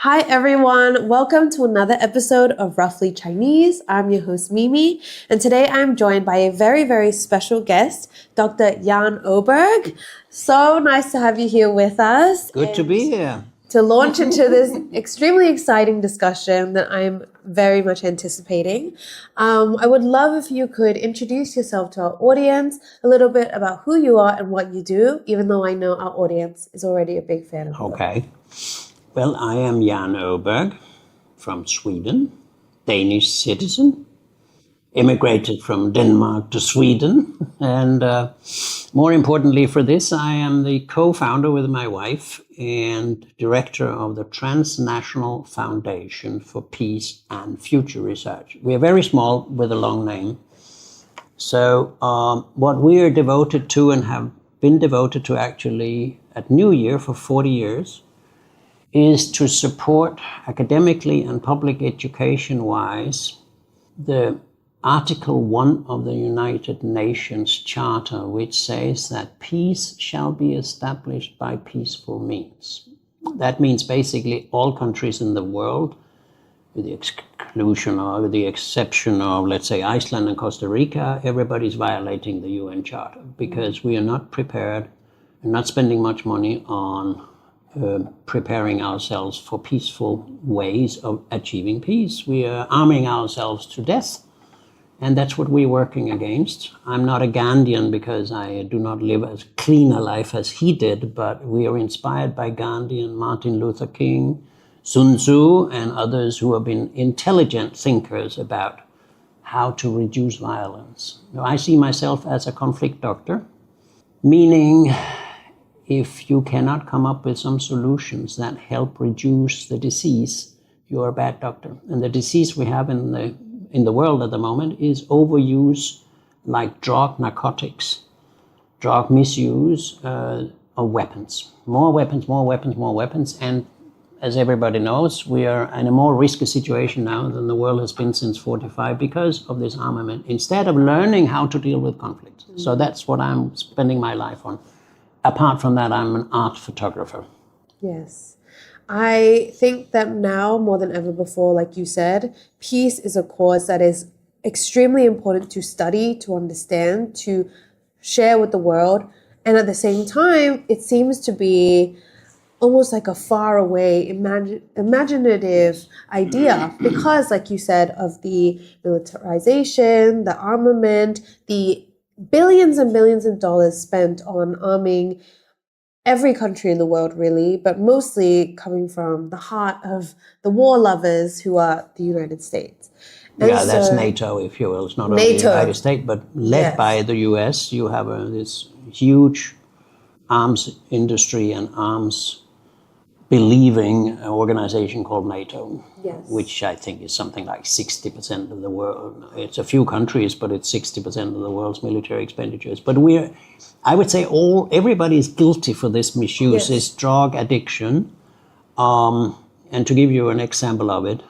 Hi everyone, welcome to another episode of Roughly Chinese. I'm your host Mimi, and today I'm joined by a very, very special guest, Dr. Yan Oberg. So nice to have you here with us. Good to be here. To launch into this extremely exciting discussion that I'm very much anticipating. I would love if you could introduce yourself to our audience, a little bit about who you are and what you do, even though I know our audience is already a big fan of you. Okay. Well, I am Yan Oberg from Sweden, Danish citizen, immigrated from Denmark to Sweden. And more importantly for this, I am the co-founder with my wife and director of the Transnational Foundation for Peace and Future Research. We are very small with a long name. So what we are devoted to and have been devoted to actually at New Year for 40 years is to support academically and public education-wise the Article 1 of the United Nations Charter, which says that peace shall be established by peaceful means. That means basically all countries in the world, with the exclusion or with the exception of, let's say, Iceland and Costa Rica, everybody's violating the UN Charter because we are not prepared and not spending much money on preparing ourselves for peaceful ways of achieving peace. We are arming ourselves to death, and that's what we're working against. I'm not a Gandhian because I do not live as clean a life as he did, but we are inspired by Gandhi and Martin Luther King, Sun Tzu, and others who have been intelligent thinkers about how to reduce violence. I see myself as a conflict doctor, meaning if you cannot come up with some solutions that help reduce the disease, you're a bad doctor. And the disease we have in the world at the moment is overuse, like drug, narcotics, drug misuse of weapons. More weapons, more weapons, more weapons. And as everybody knows, we are in a more risky situation now than the world has been since 1945 because of this armament, instead of learning how to deal with conflict. So that's what I'm spending my life on. Apart from that, I'm an art photographer. Yes. I think that now more than ever before, like you said, peace is a cause that is extremely important to study, to understand, to share with the world. And at the same time, it seems to be almost like a far away, imaginative idea because, like you said, of the militarization, the armament, the billions and billions of dollars spent on arming every country in the world, really, but mostly coming from the heart of the war lovers who are the United States. And yeah, that's NATO, if you will. It's not only the United States, but led by the US. You have this huge arms industry and arms believing organization called NATO, which I think is something like 60% of the world. It's a few countries, but it's 60% of the world's military expenditures. But I would say everybody is guilty for this misuse, this drug addiction. And to give you an example of it,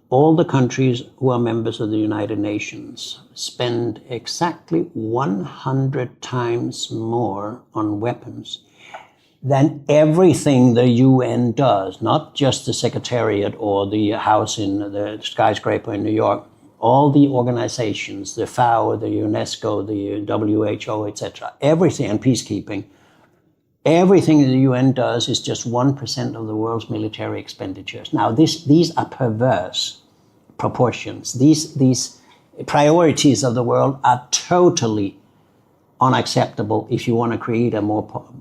all the countries who are members of the United Nations spend exactly 100 times more on weapons than everything the UN does, not just the Secretariat or the house in the skyscraper in New York, all the organizations, the FAO, the UNESCO, the WHO, etc., everything, and peacekeeping, everything the UN does is just 1% of the world's military expenditures. Now, these are perverse proportions. These priorities of the world are totally unacceptable if you want to create a more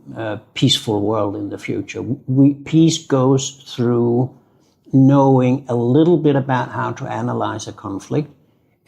peaceful world in the future. Peace goes through knowing a little bit about how to analyze a conflict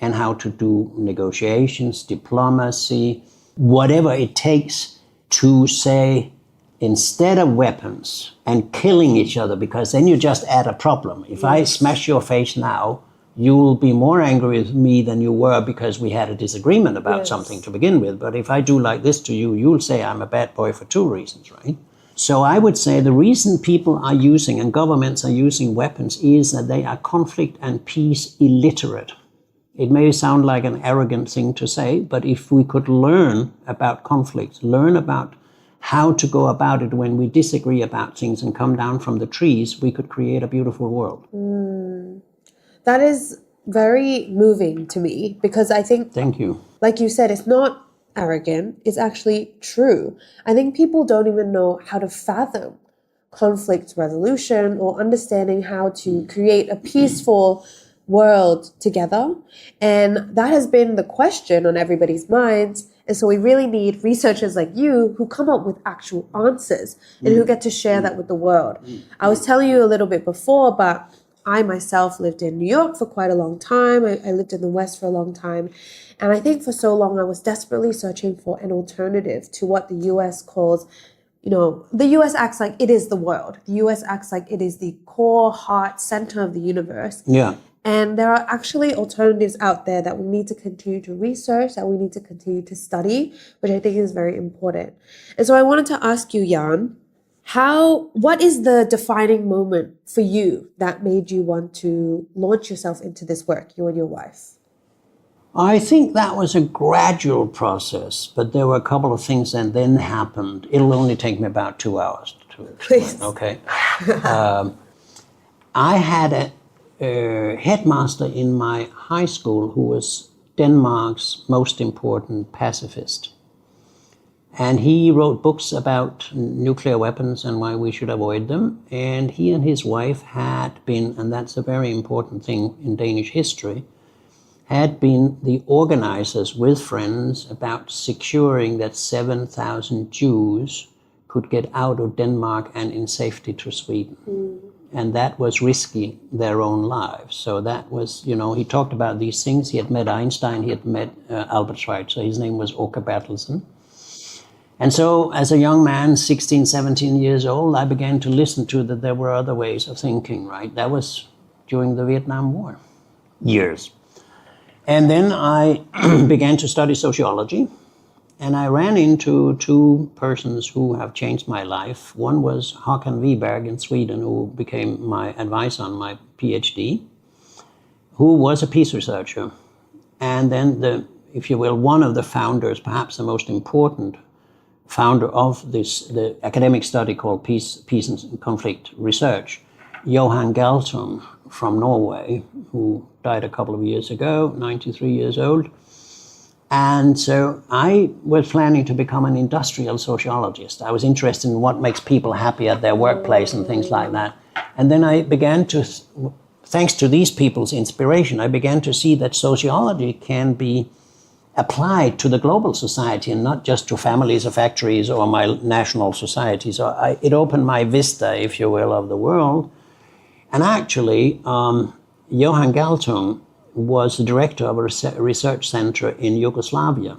and how to do negotiations, diplomacy, whatever it takes to say, instead of weapons and killing each other, because then you just add a problem. If I smash your face now, you will be more angry with me than you were because we had a disagreement about something to begin with. But if I do like this to you, you'll say I'm a bad boy for two reasons, right? So I would say the reason people are using and governments are using weapons is that they are conflict and peace illiterate. It may sound like an arrogant thing to say, but if we could learn about conflicts, learn about how to go about it when we disagree about things and come down from the trees, we could create a beautiful world. That is very moving to me, because I think, Thank you. like you said, it's not arrogant, it's actually true. I think people don't even know how to fathom conflict resolution or understanding how to create a peaceful world together. And that has been the question on everybody's minds. And so we really need researchers like you who come up with actual answers and who get to share that with the world. I was telling you a little bit before, but I myself lived in New York for quite a long time. I lived in the West for a long time. And I think for so long I was desperately searching for an alternative to what the US calls, the US acts like it is the world. The US acts like it is the core, heart, center of the universe. Yeah. And there are actually alternatives out there that we need to continue to research, that we need to continue to study, which I think is very important. And so I wanted to ask you, Yan, what is the defining moment for you that made you want to launch yourself into this work, you and your wife? I think that was a gradual process, but there were a couple of things that then happened. It'll only take me about 2 hours to explain. Please. Okay. I had a headmaster in my high school who was Denmark's most important pacifist. And he wrote books about nuclear weapons and why we should avoid them. And he and his wife had been, and that's a very important thing in Danish history, had been the organizers with friends about securing that 7,000 Jews could get out of Denmark and in safety to Sweden. And that was risking their own lives. So that was, he talked about these things. He had met Einstein, he had met Albert Schweitzer. His name was Åke Bertelsen. And so as a young man, 16, 17 years old, I began to listen to that there were other ways of thinking, right? That was during the Vietnam War years. And then I began to study sociology, and I ran into two persons who have changed my life. One was Håkan Wiberg in Sweden, who became my advisor on my PhD, who was a peace researcher. And then if you will, one of the founders, perhaps the most important founder of the academic study called Peace and Conflict Research, Johan Galtung from Norway, who died a couple of years ago, 93 years old. And so I was planning to become an industrial sociologist. I was interested in what makes people happy at their workplace and things like that. And then I began to, thanks to these people's inspiration, I began to see that sociology can be applied to the global society and not just to families or factories or my national society. So it opened my vista, if you will, of the world. And actually, Johan Galtung was the director of a research center in Yugoslavia.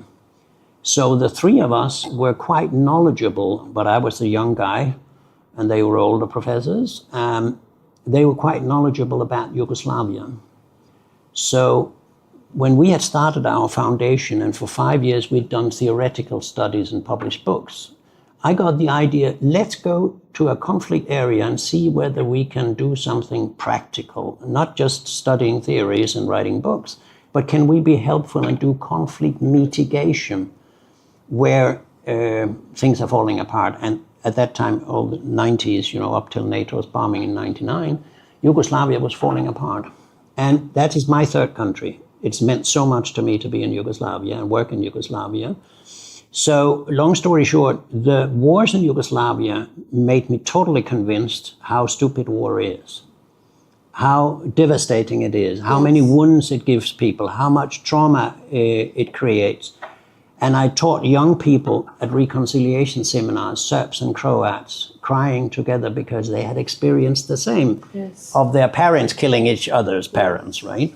So the three of us were quite knowledgeable, but I was the young guy and they were older professors. They were quite knowledgeable about Yugoslavia. So when we had started our foundation, and for 5 years we'd done theoretical studies and published books, I got the idea, let's go to a conflict area and see whether we can do something practical, not just studying theories and writing books, but can we be helpful and do conflict mitigation where things are falling apart. And at that time, all the 90s, up till NATO's bombing in 99, Yugoslavia was falling apart. And that is my third country. It's meant so much to me to be in Yugoslavia and work in Yugoslavia. So, long story short, the wars in Yugoslavia made me totally convinced how stupid war is, how devastating it is, how many wounds it gives people, how much trauma it creates. And I taught young people at reconciliation seminars, Serbs and Croats, crying together because they had experienced the same of their parents killing each other's parents, right?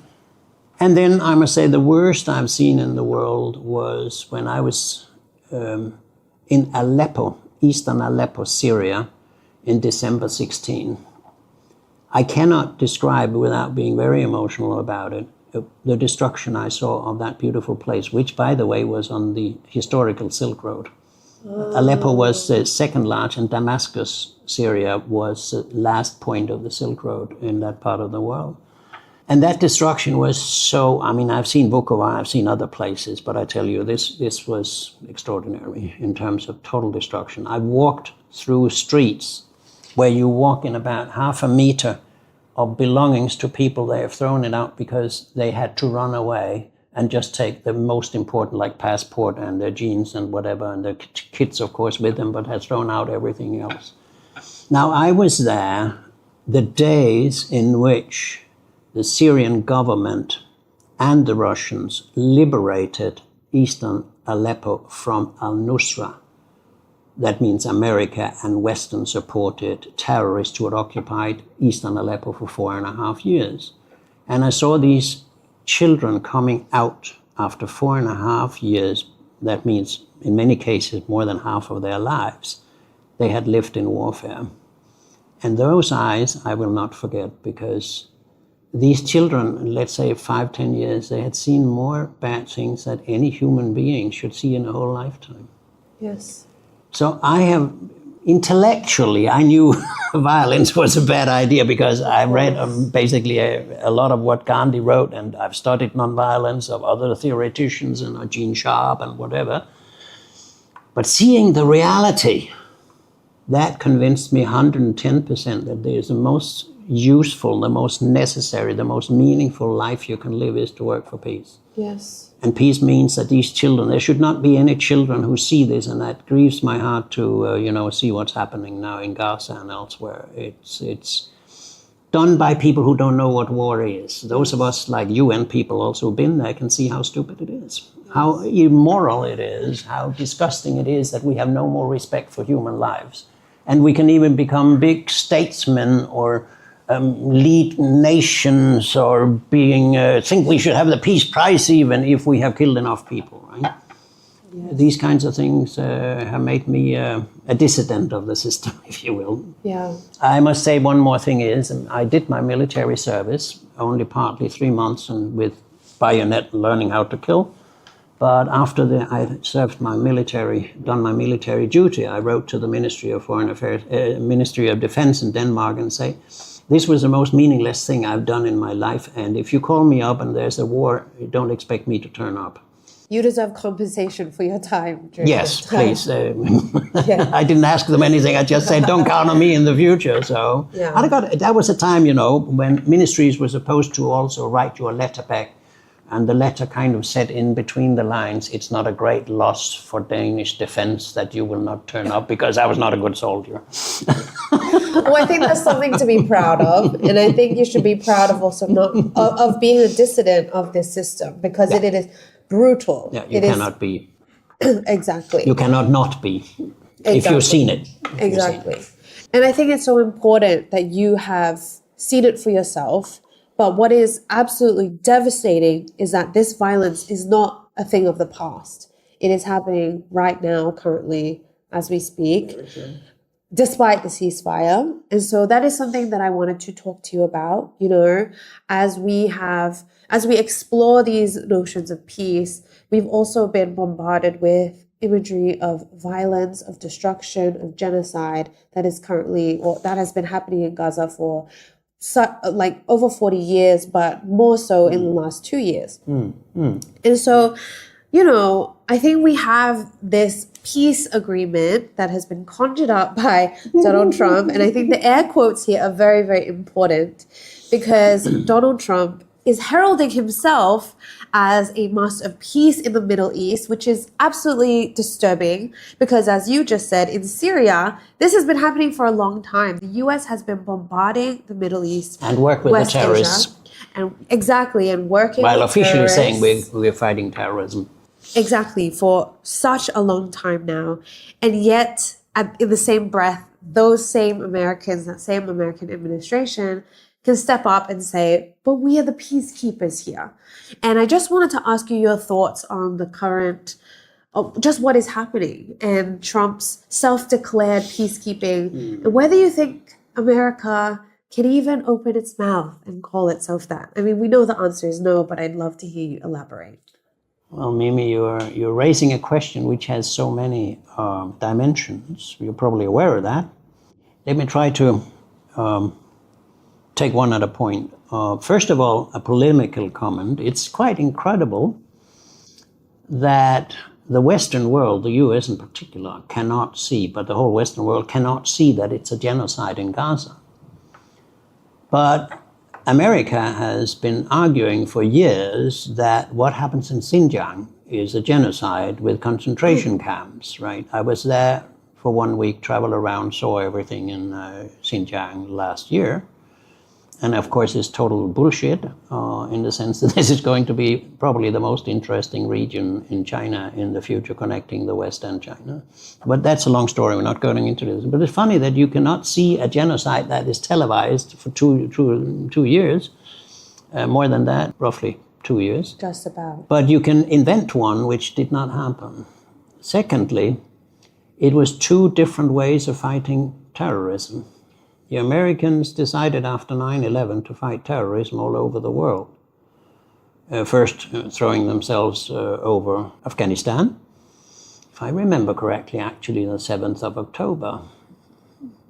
And then I must say the worst I've seen in the world was when I was in Aleppo, eastern Aleppo, Syria, in December 16. I cannot describe, without being very emotional about it, the destruction I saw of that beautiful place, which, by the way, was on the historical Silk Road. Aleppo was the second large, and Damascus, Syria, was the last point of the Silk Road in that part of the world. And that destruction was so, I mean, I've seen Vukovar, I've seen other places, but I tell you, this was extraordinary in terms of total destruction. I walked through streets where you walk in about half a meter of belongings to people. They have thrown it out because they had to run away and just take the most important, like passport and their jeans and whatever, and their kids, of course, with them, but had thrown out everything else. Now, I was there the days in which the Syrian government and the Russians liberated eastern Aleppo from al-Nusra. That means America and Western supported terrorists who had occupied eastern Aleppo for 4.5 years. And I saw these children coming out after 4.5 years. That means in many cases more than half of their lives they had lived in warfare. And those eyes I will not forget, because these children, let's say 5-10 years, they had seen more bad things that any human being should see in a whole lifetime. Yes. So I have, intellectually, I knew violence was a bad idea because I read basically a lot of what Gandhi wrote, and I've studied nonviolence of other theoreticians and Gene Sharp and whatever. But seeing the reality, that convinced me 110% that there's the most useful, the most necessary, the most meaningful life you can live is to work for peace. Yes. And peace means that these children, there should not be any children who see this, and that grieves my heart to, see what's happening now in Gaza and elsewhere. It's done by people who don't know what war is. Those of us like UN people also who've been there can see how stupid it is, how immoral it is, how disgusting it is that we have no more respect for human lives. And we can even become big statesmen or lead nations or think we should have the Peace Prize even if we have killed enough people, right? Yes. These kinds of things have made me a dissident of the system, if you will. Yeah. I must say one more thing is, I did my military service, only partly 3 months, and with bayonet learning how to kill. But after I served done my military duty, I wrote to the Ministry of Foreign Affairs, Ministry of Defense in Denmark and say, this was the most meaningless thing I've done in my life, and if you call me up and there's a war, don't expect me to turn up. You deserve compensation for your time. Yes, please. Yeah. I didn't ask them anything. I just said, don't count on me in the future. So yeah. That was a time, when ministries were supposed to also write you a letter back. And the letter kind of said in between the lines, it's not a great loss for Danish defense that you will not turn up, because I was not a good soldier. Well, I think that's something to be proud of. And I think you should be proud of also of being a dissident of this system, because it is brutal. Yeah, you cannot be. Exactly. You cannot not be, if you've seen it. Exactly. And I think it's so important that you have seen it for yourself. But what is absolutely devastating is that this violence is not a thing of the past. It is happening right now, currently, as we speak, despite the ceasefire. And so that is something that I wanted to talk to you about, as we explore these notions of peace. We've also been bombarded with imagery of violence, of destruction, of genocide that is that has been happening in Gaza for over 40 years, but more so in the last 2 years. And so, I think we have this peace agreement that has been conjured up by Donald Trump. And I think the air quotes here are very, very important, because Donald Trump is heralding himself as a master of peace in the Middle East, which is absolutely disturbing because, as you just said, in Syria, this has been happening for a long time. The US has been bombarding the Middle East and work with West the terrorists. Asia, and working while with officially terrorists. saying we're fighting terrorism. Exactly, for such a long time now. And yet, in the same breath, those same Americans, that same American administration can step up and say, but we are the peacekeepers here. And I just wanted to ask you your thoughts on the current, just what is happening and Trump's self-declared peacekeeping, and whether you think America can even open its mouth and call itself that. I mean, we know the answer is no, but I'd love to hear you elaborate. Well, Mimi, you're raising a question which has so many dimensions. You're probably aware of that. Let me try to take one other point. First of all, a polemical comment. It's quite incredible that the Western world, the US in particular, cannot see, but the whole Western world cannot see that it's a genocide in Gaza. But America has been arguing for years that what happens in Xinjiang is a genocide with concentration camps, right? I was there for 1 week, traveled around, saw everything in Xinjiang last year. And of course, it's total bullshit in the sense that this is going to be probably the most interesting region in China in the future, connecting the West and China. But that's a long story. We're not going into this. But it's funny that you cannot see a genocide that is televised for two years, more than that, roughly 2 years. Just about. But you can invent one which did not happen. Secondly, it was two different ways of fighting terrorism. The Americans decided after 9/11 to fight terrorism all over the world. First, throwing themselves over Afghanistan. If I remember correctly, actually the 7th of October,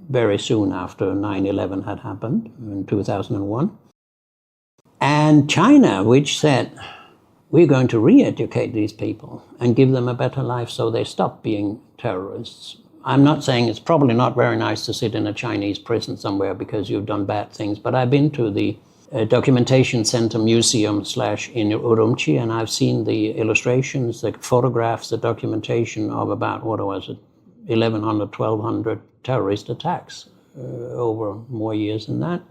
very soon after 9/11 had happened in 2001. And China, which said, we're going to re-educate these people and give them a better life so they stop being terrorists. I'm not saying it's probably not very nice to sit in a Chinese prison somewhere because you've done bad things, but I've been to the Documentation Center Museum / in Urumqi, and I've seen the illustrations, the photographs, the documentation of about, 1,100, 1,200 terrorist attacks over more years than that.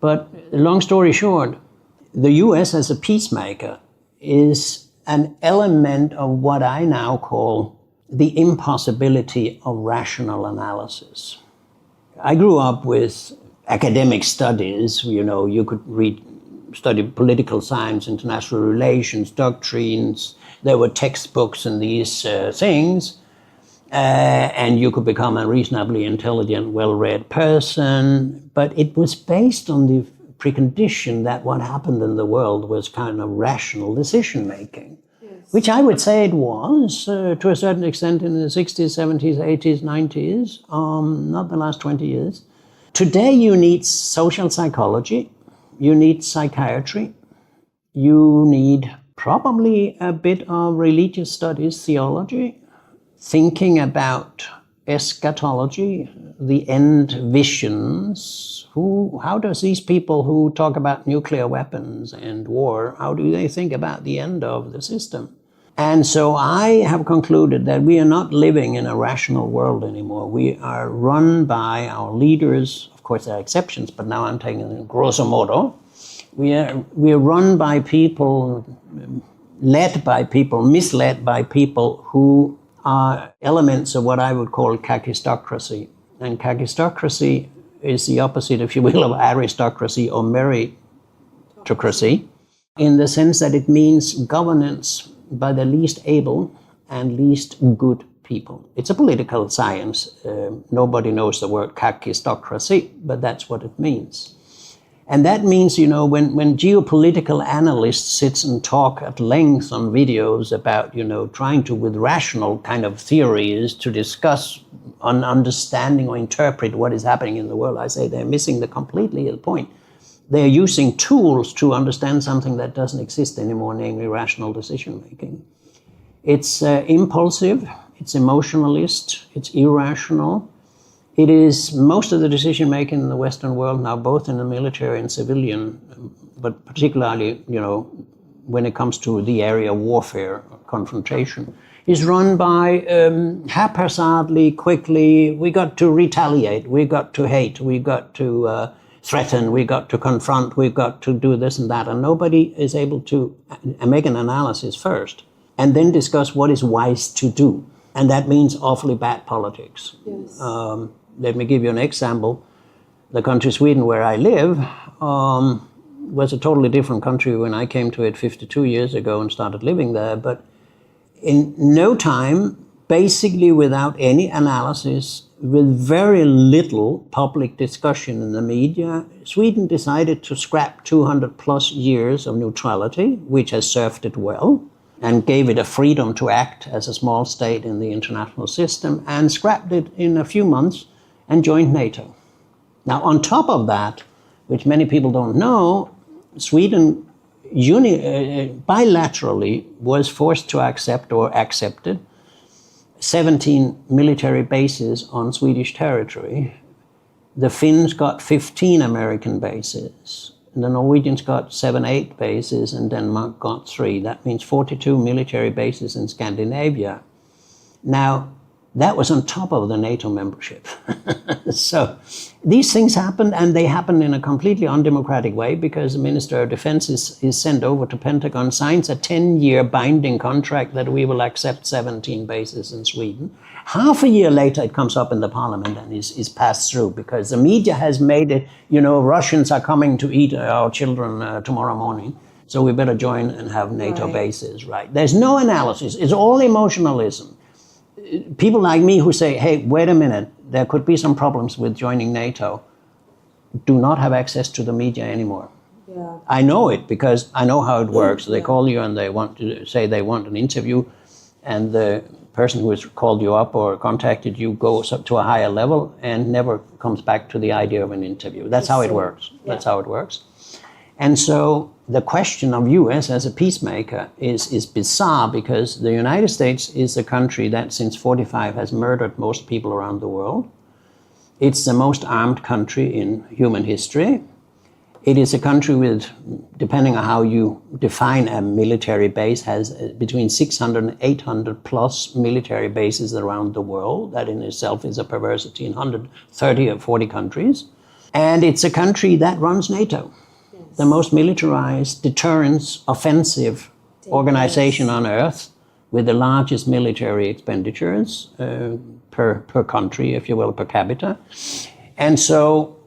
But long story short, the US as a peacemaker is an element of what I now call the impossibility of rational analysis. I grew up with academic studies. You could study political science, international relations, doctrines. There were textbooks and these things. And you could become a reasonably intelligent, well-read person. But it was based on the precondition that what happened in the world was kind of rational decision-making. Which I would say it was, to a certain extent, in the 60s, 70s, 80s, 90s, not the last 20 years. Today you need social psychology, you need psychiatry, you need probably a bit of religious studies, theology, thinking about eschatology, the end visions. How does these people who talk about nuclear weapons and war, how do they think about the end of the system? And so I have concluded that we are not living in a rational world anymore. We are run by our leaders. Of course, there are exceptions, but now I'm taking it grosso modo. We are run by people, led by people, misled by people who are elements of what I would call kakistocracy. And kakistocracy is the opposite, if you will, of aristocracy or meritocracy, in the sense that it means governance by the least able and least good people. It's a political science. Nobody knows the word kakistocracy, but that's what it means. And that means, when geopolitical analysts sit and talk at length on videos about, trying to, with rational kind of theories, to discuss on understanding or interpret what is happening in the world, I say they're missing completely the point. They're using tools to understand something that doesn't exist anymore, namely rational decision-making. It's impulsive, it's emotionalist, it's irrational. It is most of the decision-making in the Western world now, both in the military and civilian, but particularly, when it comes to the area of warfare, confrontation, is run by haphazardly, quickly. We got to retaliate, we got to hate, we got to threaten, we got to confront, we've got to do this and that, and nobody is able to make an analysis first and then discuss what is wise to do. And that means awfully bad politics. Yes. Let me give you an example. The country Sweden, where I live, was a totally different country when I came to it 52 years ago and started living there. But in no time, basically without any analysis, with very little public discussion in the media, Sweden decided to scrap 200 plus years of neutrality, which has served it well, and gave it a freedom to act as a small state in the international system, and scrapped it in a few months and joined NATO. Now, on top of that, which many people don't know, Sweden bilaterally was forced to accept or accepted 17 military bases on Swedish territory. The Finns got 15 American bases. The Norwegians got 7, 8 bases, and Denmark got 3. That means 42 military bases in Scandinavia. Now, that was on top of the NATO membership. So these things happened, and they happened in a completely undemocratic way because the Minister of Defense is sent over to Pentagon, signs a 10-year binding contract that we will accept 17 bases in Sweden. Half a year later, it comes up in the parliament and is passed through because the media has made it, Russians are coming to eat our children tomorrow morning, so we better join and have NATO bases, right? There's no analysis. It's all emotionalism. People like me who say, hey, wait a minute, there could be some problems with joining NATO, do not have access to the media anymore. Yeah. I know it because I know how it works. They call you and they want to say they want an interview, and the person who has called you up or contacted you goes up to a higher level and never comes back to the idea of an interview. That's how it works. That's how it works. And so the question of US as a peacemaker is bizarre because the United States is a country that since 1945 has murdered most people around the world. It's the most armed country in human history. It is a country with, depending on how you define a military base, has between 600 and 800 plus military bases around the world. That in itself is a perversity in 130 or 40 countries. And it's a country that runs NATO. The most militarized, deterrence, offensive organization on earth with the largest military expenditures per country, if you will, per capita. And so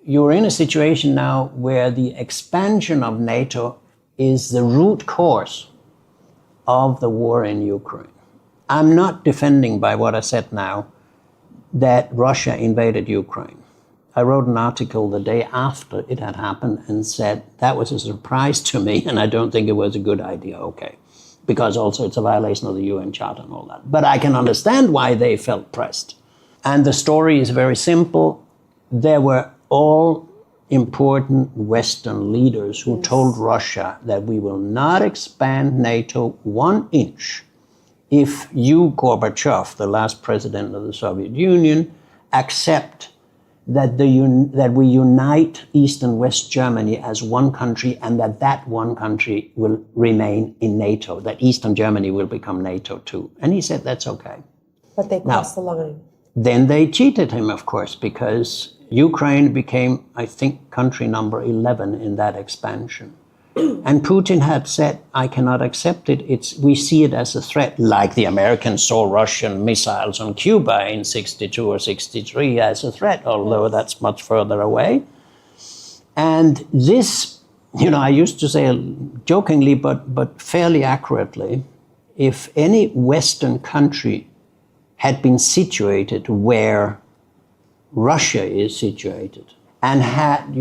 you're in a situation now where the expansion of NATO is the root cause of the war in Ukraine. I'm not defending by what I said now that Russia invaded Ukraine. I wrote an article the day after it had happened and said that was a surprise to me and I don't think it was a good idea, okay. Because also it's a violation of the UN Charter and all that. But I can understand why they felt pressed. And the story is very simple. There were all important Western leaders who told Russia that we will not expand NATO 1 inch if you, Gorbachev, the last president of the Soviet Union, accept that we unite East and West Germany as one country and that one country will remain in NATO, that Eastern Germany will become NATO too. And he said, that's okay. But they crossed the line. Then they cheated him, of course, because Ukraine became, I think, country number 11 in that expansion. And Putin had said, I cannot accept it. We see it as a threat, like the Americans saw Russian missiles on Cuba in 62 or 63 as a threat, although that's much further away. And this, I used to say jokingly, but fairly accurately, if any Western country had been situated where Russia is situated and had,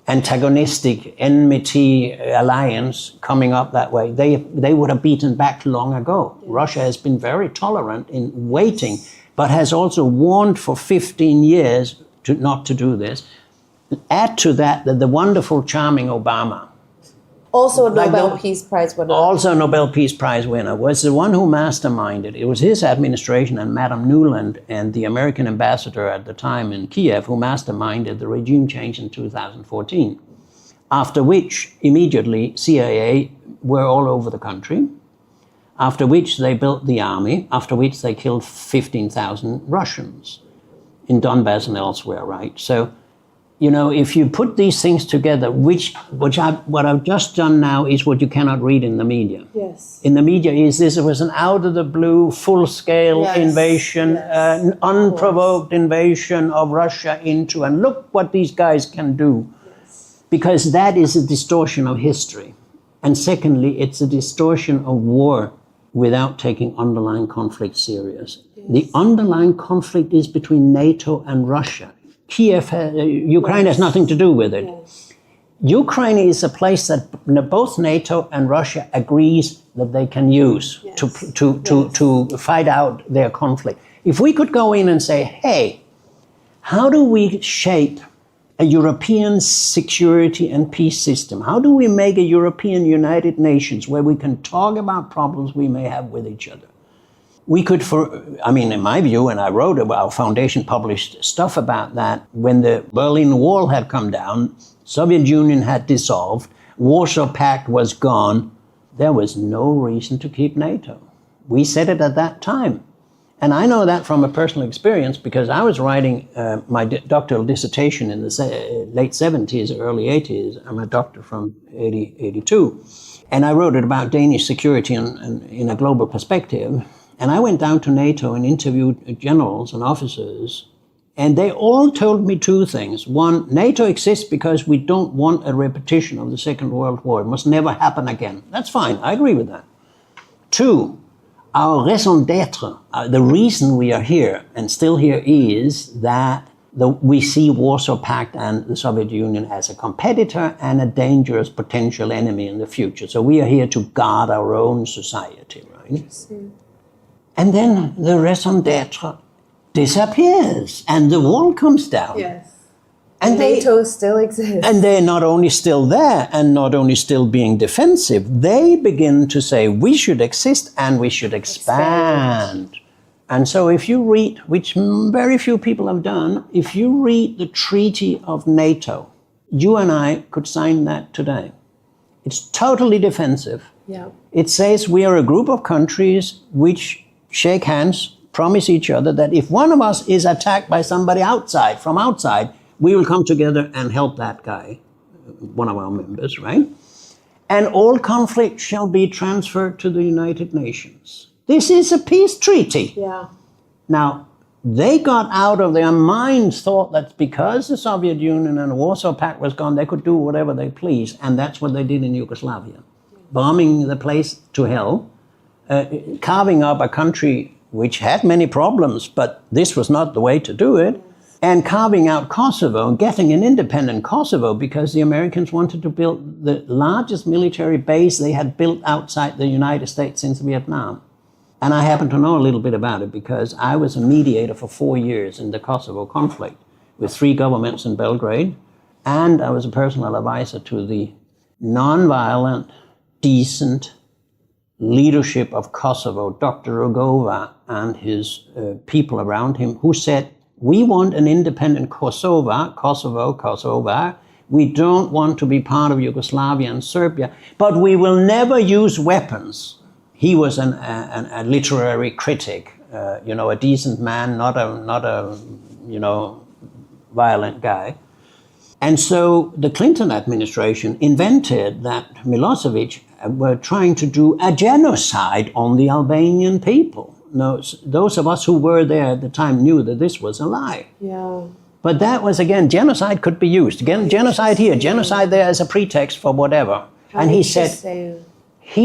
antagonistic enmity alliance coming up that way, they would have beaten back long ago. Yes. Russia has been very tolerant in waiting, but has also warned for 15 years not to do this. Add to that the wonderful, charming Obama, also a Nobel Peace Prize winner. Also a Nobel Peace Prize winner, was the one who masterminded. It was his administration and Madame Nuland and the American ambassador at the time in Kiev who masterminded the regime change in 2014. After which, immediately, CIA were all over the country. After which, they built the army. After which, they killed 15,000 Russians in Donbass and elsewhere, right? So, if you put these things together, what I've just done now is what you cannot read in the media. Yes. In the media this was an out of the blue, full-scale invasion, unprovoked invasion of Russia into, and look what these guys can do. Yes. Because that is a distortion of history. And secondly, it's a distortion of war without taking underlying conflict serious. Yes. The underlying conflict is between NATO and Russia. Ukraine has nothing to do with it. Yes. Ukraine is a place that both NATO and Russia agrees that they can use to fight out their conflict. If we could go in and say, hey, how do we shape a European security and peace system? How do we make a European United Nations where we can talk about problems we may have with each other? We could, in my view, and I wrote about, our foundation published stuff about that, when the Berlin Wall had come down, Soviet Union had dissolved, Warsaw Pact was gone, there was no reason to keep NATO. We said it at that time. And I know that from a personal experience because I was writing my doctoral dissertation in the late 70s, early 80s. I'm a doctor from 82. And I wrote it about Danish security in a global perspective. And I went down to NATO and interviewed generals and officers. And they all told me two things. One, NATO exists because we don't want a repetition of the Second World War. It must never happen again. That's fine. I agree with that. Two, our raison d'etre, the reason we are here and still here is that we see Warsaw Pact and the Soviet Union as a competitor and a dangerous potential enemy in the future. So we are here to guard our own society, right? And then the raison d'etre disappears and the wall comes down. Yes. And NATO still exists. And they're not only still there and not only still being defensive, they begin to say we should exist and we should expand. And so if you read, which very few people have done, if you read the Treaty of NATO, you and I could sign that today. It's totally defensive. Yeah. It says we are a group of countries which shake hands, promise each other that if one of us is attacked by somebody from outside, we will come together and help that guy, one of our members, right? And all conflict shall be transferred to the United Nations. This is a peace treaty. Yeah. Now, they got out of their minds, thought that because the Soviet Union and the Warsaw Pact was gone, they could do whatever they please. And that's what they did in Yugoslavia. Bombing the place to hell, carving up a country which had many problems, but this was not the way to do it. And carving out Kosovo and getting an independent Kosovo because the Americans wanted to build the largest military base they had built outside the United States since Vietnam. And I happen to know a little bit about it because I was a mediator for 4 years in the Kosovo conflict with 3 governments in Belgrade. And I was a personal advisor to the nonviolent, decent leadership of Kosovo, Dr. Rogova and his people around him, who said, we want an independent Kosovo. We don't want to be part of Yugoslavia and Serbia, but we will never use weapons. He was a literary critic, a decent man, not a violent guy. And so the Clinton administration invented that Milosevic were trying to do a genocide on the Albanian people. No, those of us who were there at the time knew that this was a lie. Yeah. But that was, again, genocide could be used. Again, genocide here, genocide there as a pretext for whatever. And he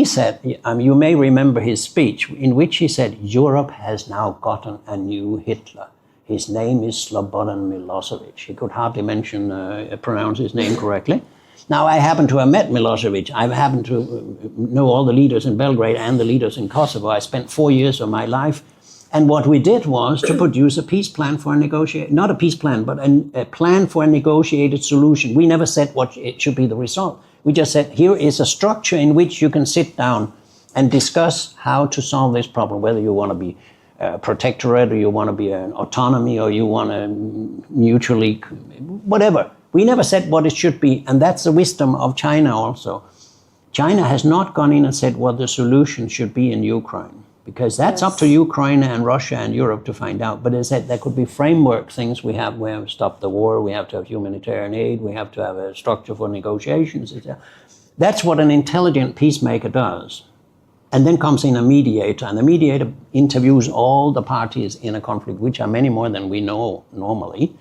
said, you may remember his speech in which he said, Europe has now gotten a new Hitler. His name is Slobodan Milosevic. He could hardly pronounce his name correctly. Now, I happen to have met Milosevic. I happen to know all the leaders in Belgrade and the leaders in Kosovo. I spent 4 years of my life. And what we did was to produce a peace plan for a not a peace plan, but a plan for a negotiated solution. We never said what it should be the result. We just said, here is a structure in which you can sit down and discuss how to solve this problem, whether you want to be a protectorate or you want to be an autonomy or you want to mutually, whatever. We never said what it should be, and that's the wisdom of China also. China has not gone in and said what the solution should be in Ukraine, because that's up to Ukraine and Russia and Europe to find out. But they said there could be framework things we have to stop the war, we have to have humanitarian aid, we have to have a structure for negotiations. That's what an intelligent peacemaker does. And then comes in a mediator, and the mediator interviews all the parties in a conflict, which are many more than we know normally,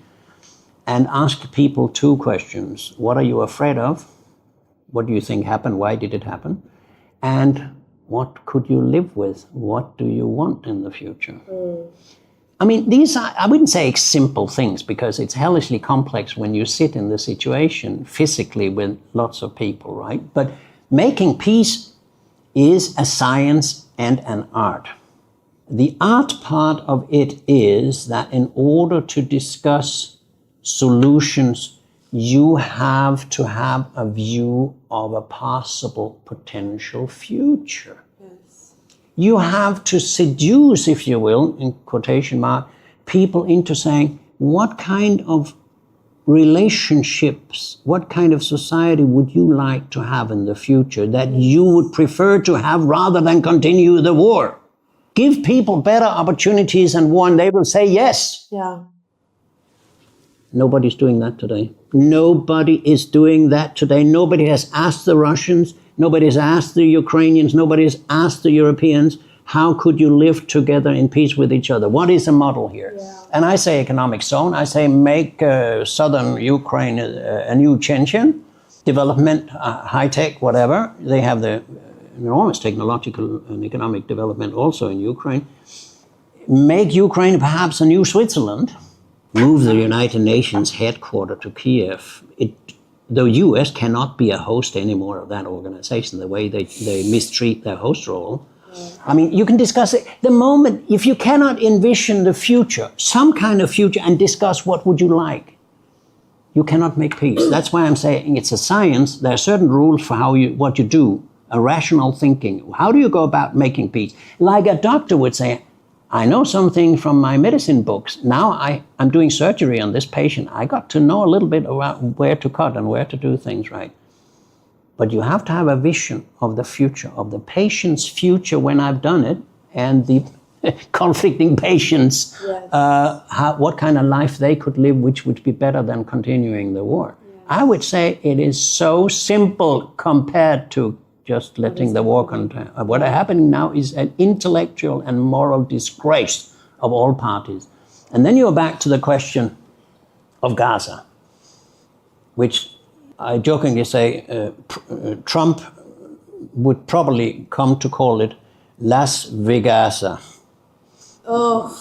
and ask people 2 questions. What are you afraid of? What do you think happened? Why did it happen? And what could you live with? What do you want in the future? I mean, these are, I wouldn't say simple things because it's hellishly complex when you sit in the situation physically with lots of people, right? But making peace is a science and an art. The art part of it is that in order to discuss solutions you have to have a view of a possible potential future. Yes. You have to seduce, if you will, in quotation mark, people into saying, what kind of relationships, what kind of society would you like to have in the future that you would prefer to have rather than continue the war? Give people better opportunities and war, and they will say yes. Yeah. Nobody's doing that today. Nobody is doing that today. Nobody has asked the Russians, nobody has asked the Ukrainians, nobody has asked the Europeans, how could you live together in peace with each other? What is the model here? Yeah. And I say economic zone, I say make southern Ukraine a new Chechen, development, high-tech, whatever. They have the enormous technological and economic development also in Ukraine. Make Ukraine perhaps a new Switzerland. Move the United Nations headquarters to Kiev. The US cannot be a host anymore of that organization, the way they mistreat their host role. I mean, you can discuss it. The moment, if you cannot envision the future, some kind of future, and discuss what would you like, you cannot make peace. That's why I'm saying it's a science. There are certain rules for what you do, a rational thinking. How do you go about making peace? Like a doctor would say, I know something from my medicine books. Now I'm doing surgery on this patient. I got to know a little bit about where to cut and where to do things right. But you have to have a vision of the future, of the patient's future when I've done it, and the conflicting patients, Yes. what kind of life they could live, which would be better than continuing the war. Yeah. I would say it is so simple compared to just letting the war continue. What is happening now is an intellectual and moral disgrace of all parties. And then you're back to the question of Gaza, which I jokingly say Trump would probably come to call it Las Vegas. Oh,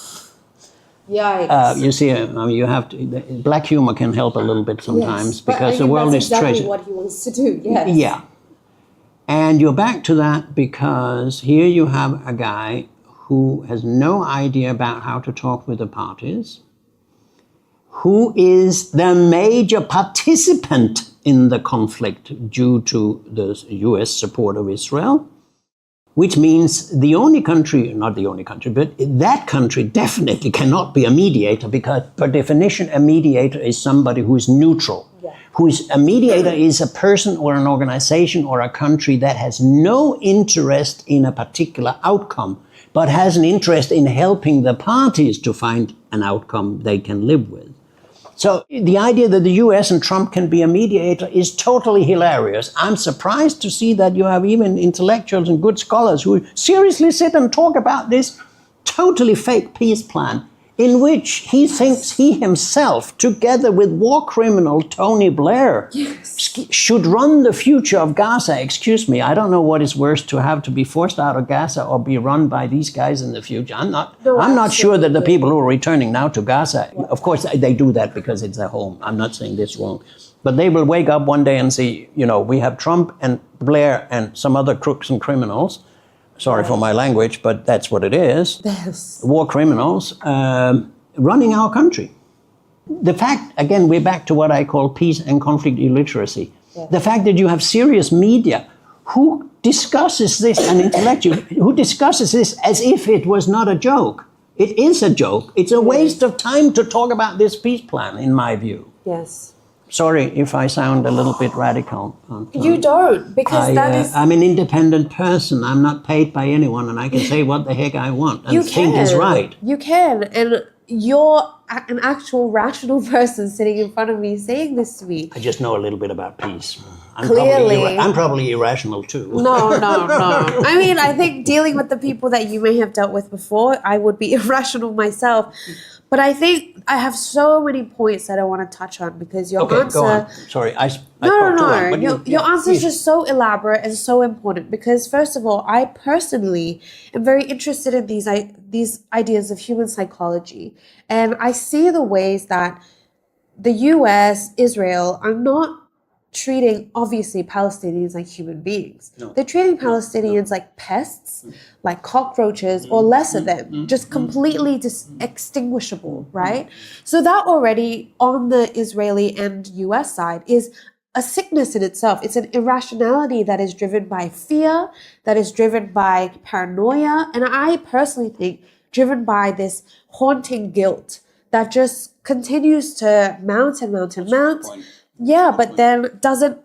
yikes. You see, I mean, you have to, black humor can help a little bit sometimes, because the world is exactly treasure. what he wants to do, yes. Yeah. And you're back to that because here you have a guy who has no idea about how to talk with the parties, who is the major participant in the conflict due to the US support of Israel, which means the only country, not the only country, but that country definitely cannot be a mediator, because per definition, a mediator is somebody who is neutral. Yeah. A mediator is a person or an organization or a country that has no interest in a particular outcome, but has an interest in helping the parties to find an outcome they can live with. So the idea that the US and Trump can be a mediator is totally hilarious. I'm surprised to see that you have even intellectuals and good scholars who seriously sit and talk about this totally fake peace plan, in which he thinks he himself, together with war criminal Tony Blair, should run the future of Gaza. Excuse me, I don't know what is worse, to have to be forced out of Gaza or be run by these guys in the future. I'm not sure that the people who are returning now to Gaza, of course they do that because it's their home. I'm not saying this wrong. But they will wake up one day and see, we have Trump and Blair and some other crooks and criminals. Sorry for my language, but that's what it is. Yes. War criminals running our country. The fact, again, we're back to what I call peace and conflict illiteracy. Yes. The fact that you have serious media who discusses this, and intellectual, who discusses this as if it was not a joke. It is a joke. It's a waste of time to talk about this peace plan, in my view. Yes. Sorry if I sound a little bit radical. You don't, because I'm an independent person. I'm not paid by anyone, and I can say what the heck I want and think is right. You can, and you're an actual rational person sitting in front of me saying this to me. I just know a little bit about peace. Clearly. I'm probably irrational too. No. I mean, I think dealing with the people that you may have dealt with before, I would be irrational myself. But I think I have so many points that I want to touch on, because your answer... Go on. Sorry, Your answer is just so elaborate and so important, because first of all, I personally am very interested in these ideas of human psychology. And I see the ways that the US, Israel are not treating, obviously, Palestinians like human beings. No. They're treating Palestinians like pests, like cockroaches, or lesser than, just completely extinguishable, right? So that already, on the Israeli and US side, is a sickness in itself. It's an irrationality that is driven by fear, that is driven by paranoia, and I personally think driven by this haunting guilt that just continues to mount and mount and mount. Yeah, but then doesn't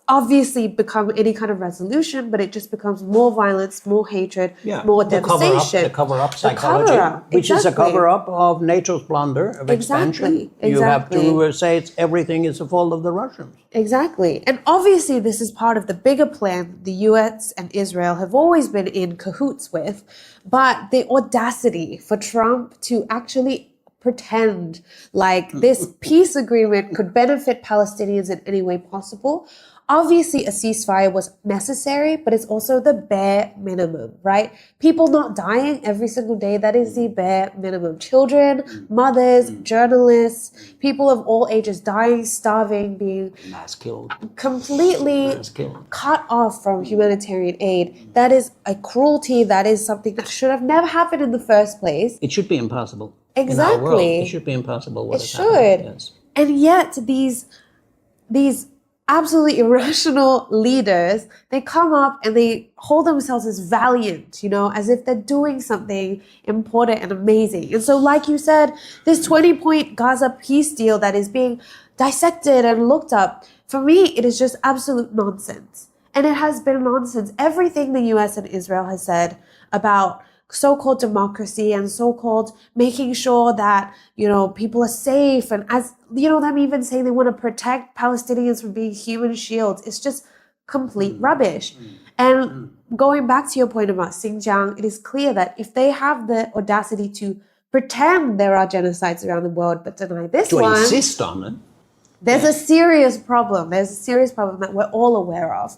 obviously become any kind of resolution, but it just becomes more violence, more hatred, more devastation. The cover-up psychology, which is a cover-up of NATO's blunder of expansion. You have to say everything is the fault of the Russians. Exactly. And obviously this is part of the bigger plan the US and Israel have always been in cahoots with, but the audacity for Trump to actually pretend like this peace agreement could benefit Palestinians in any way possible. Obviously, a ceasefire was necessary, but it's also the bare minimum, right? People not dying every single day, that is the bare minimum. Children, mothers, journalists, people of all ages dying, starving, being mass killed, completely cut off from humanitarian aid. That is a cruelty. That is something that should have never happened in the first place. It should be impossible. Exactly. In our world, it should be impossible. It should. Yes. And yet these absolutely irrational leaders, they come up and they hold themselves as valiant, as if they're doing something important and amazing. And so, like you said, this 20-point Gaza peace deal that is being dissected and looked up, for me, it is just absolute nonsense. And it has been nonsense. Everything the US and Israel has said about so-called democracy and so-called making sure that, people are safe, and as, them even saying they want to protect Palestinians from being human shields. It's just complete rubbish. And going back to your point about Xinjiang, it is clear that if they have the audacity to pretend there are genocides around the world, but deny this one, to insist on it, there's a serious problem. There's a serious problem that we're all aware of.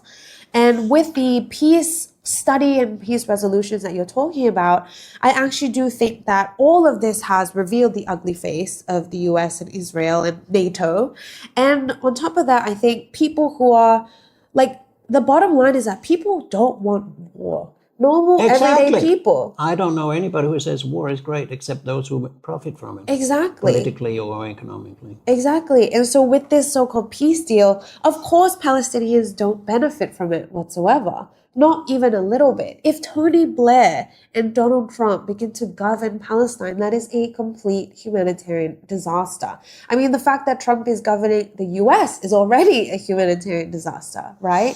And with the peace study and peace resolutions that you're talking about, I actually do think that all of this has revealed the ugly face of the US and Israel and NATO. And on top of that, I think people who are the bottom line is that people don't want war. Normal, everyday people. I don't know anybody who says war is great except those who profit from it. Exactly. Politically or economically. Exactly. And so with this so-called peace deal, of course Palestinians don't benefit from it whatsoever. Not even a little bit. If Tony Blair and Donald Trump begin to govern Palestine, that is a complete humanitarian disaster. I mean, the fact that Trump is governing the US is already a humanitarian disaster, right?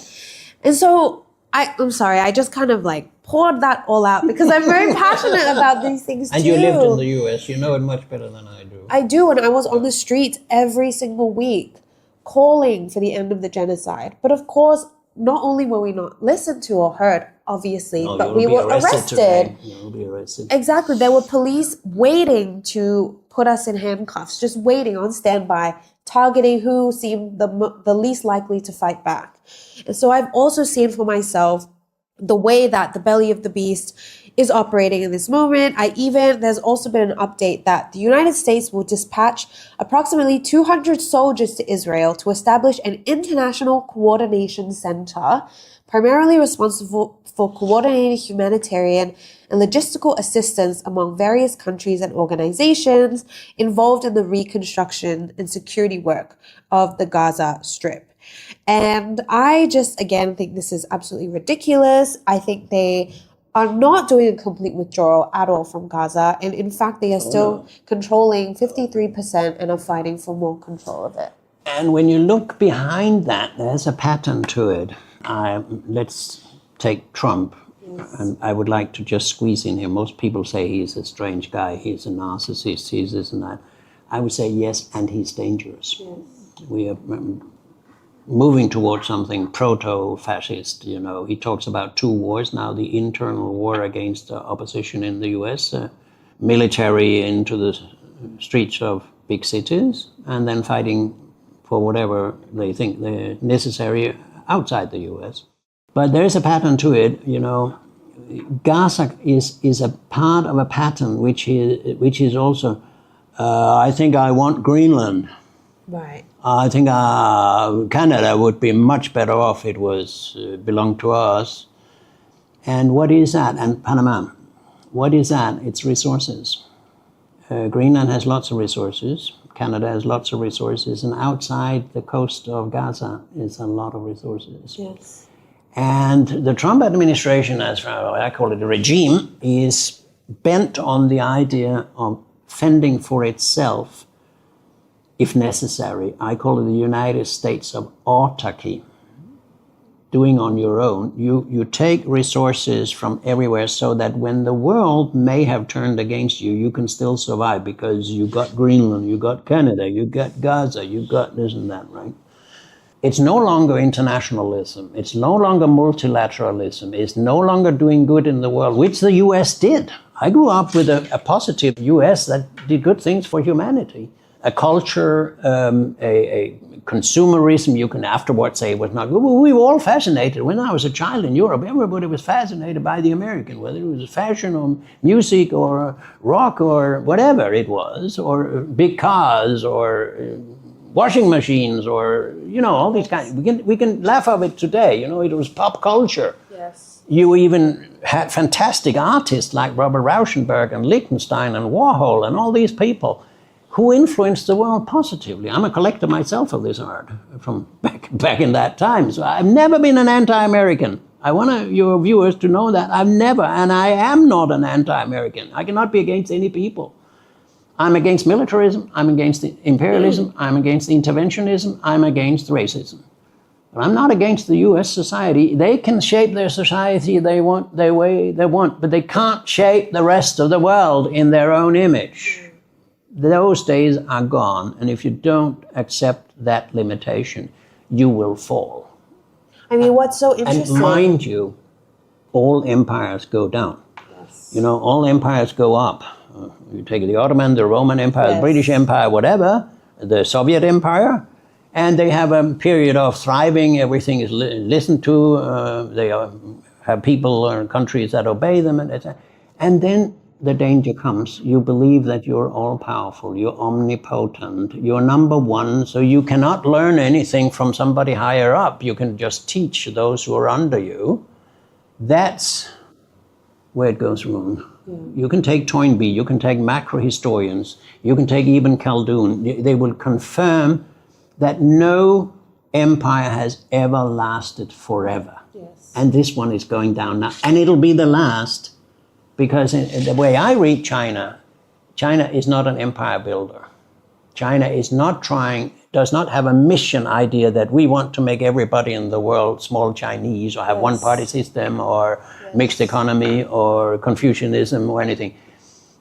And so I'm sorry, I just kind of poured that all out because I'm very passionate about these things and too. And you lived in the US, you know it much better than I do. I do, and I was on the streets every single week calling for the end of the genocide. But of course, not only were we not listened to or heard, obviously, but we were arrested. You'll be arrested. Exactly. There were police waiting to put us in handcuffs, just waiting on standby, targeting who seemed the least likely to fight back. And so I've also seen for myself the way that the belly of the beast is operating in this moment. There's also been an update that the United States will dispatch approximately 200 soldiers to Israel to establish an international coordination center, primarily responsible for coordinating humanitarian and logistical assistance among various countries and organizations involved in the reconstruction and security work of the Gaza Strip. And I just, again, think this is absolutely ridiculous. I think they are not doing a complete withdrawal at all from Gaza. And in fact, they are still controlling 53% and are fighting for more control of it. And when you look behind that, there's a pattern to it. Let's take Trump. Yes. And I would like to just squeeze in here. Most people say he's a strange guy, he's a narcissist, he's this and that. I would say yes, and he's dangerous. Yes. We are moving towards something proto-fascist, He talks about two wars now, the internal war against the opposition in the US, military into the streets of big cities, and then fighting for whatever they think they're necessary outside the US. But there is a pattern to it, Gaza is a part of a pattern which is also, I think I want Greenland. Right. I think Canada would be much better off if it was belonged to us. And what is that? And Panama, what is that? It's resources. Greenland has lots of resources. Canada has lots of resources. And outside the coast of Gaza is a lot of resources. Yes. And the Trump administration, as I call it, the regime, is bent on the idea of fending for itself if necessary. I call it the United States of autarky, doing on your own. You take resources from everywhere so that when the world may have turned against you, you can still survive because you got Greenland, you got Canada, you got Gaza, you got this and that, right? It's no longer internationalism. It's no longer multilateralism. It's no longer doing good in the world, which the US did. I grew up with a positive US that did good things for humanity. A culture, a consumerism, you can afterwards say was not good. We were all fascinated. When I was a child in Europe, everybody was fascinated by the American, whether it was fashion or music or rock or whatever it was, or big cars or washing machines or, all these kinds. We can laugh of it today. It was pop culture. Yes. You even had fantastic artists like Robert Rauschenberg and Lichtenstein and Warhol and all these people who influenced the world positively. I'm a collector myself of this art from back in that time. So I've never been an anti-American. I want your viewers to know that I've never, and I am not an anti-American. I cannot be against any people. I'm against militarism, I'm against imperialism, I'm against interventionism, I'm against racism. But I'm not against the US society. They can shape their society the way they want, but they can't shape the rest of the world in their own image. Those days are gone, and if you don't accept that limitation, you will fall. I mean, what's so interesting... And mind you, all empires go down. Yes. All empires go up. You take the Ottoman, the Roman Empire, the British Empire, whatever, the Soviet Empire, and they have a period of thriving. Everything is listened to. They have people or countries that obey them, and then the danger comes. You believe that you're all-powerful, you're omnipotent, you're number one, so you cannot learn anything from somebody higher up. You can just teach those who are under you. That's where it goes wrong. You can take Toynbee, you can take macro historians, you can take Ibn Khaldun. They will confirm that no empire has ever lasted forever. Yes. And this one is going down now. And it'll be the last, because in the way I read China, China is not an empire builder. China is does not have a mission idea that we want to make everybody in the world small Chinese or have one-party system or mixed economy or Confucianism or anything.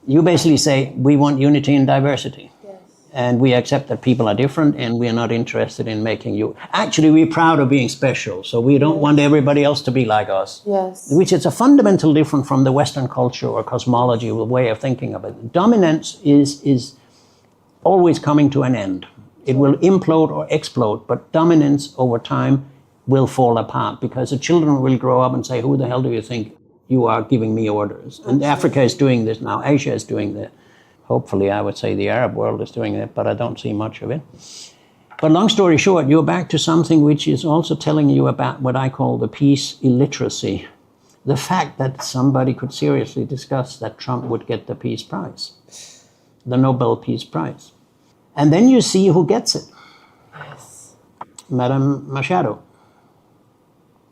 You basically say, we want unity and diversity. Yes. And we accept that people are different and we are not interested in making you... Actually, we're proud of being special, so we don't want everybody else to be like us. Yes. Which is a fundamental difference from the Western culture or cosmology or way of thinking of it. Dominance is always coming to an end. It will implode or explode, but dominance over time will fall apart because the children will grow up and say, who the hell do you think you are giving me orders? And Africa is doing this now, Asia is doing that. Hopefully, I would say the Arab world is doing it, but I don't see much of it. But long story short, you're back to something which is also telling you about what I call the peace illiteracy. The fact that somebody could seriously discuss that Trump would get the Peace Prize, the Nobel Peace Prize. And then you see who gets it. Yes. Madame Machado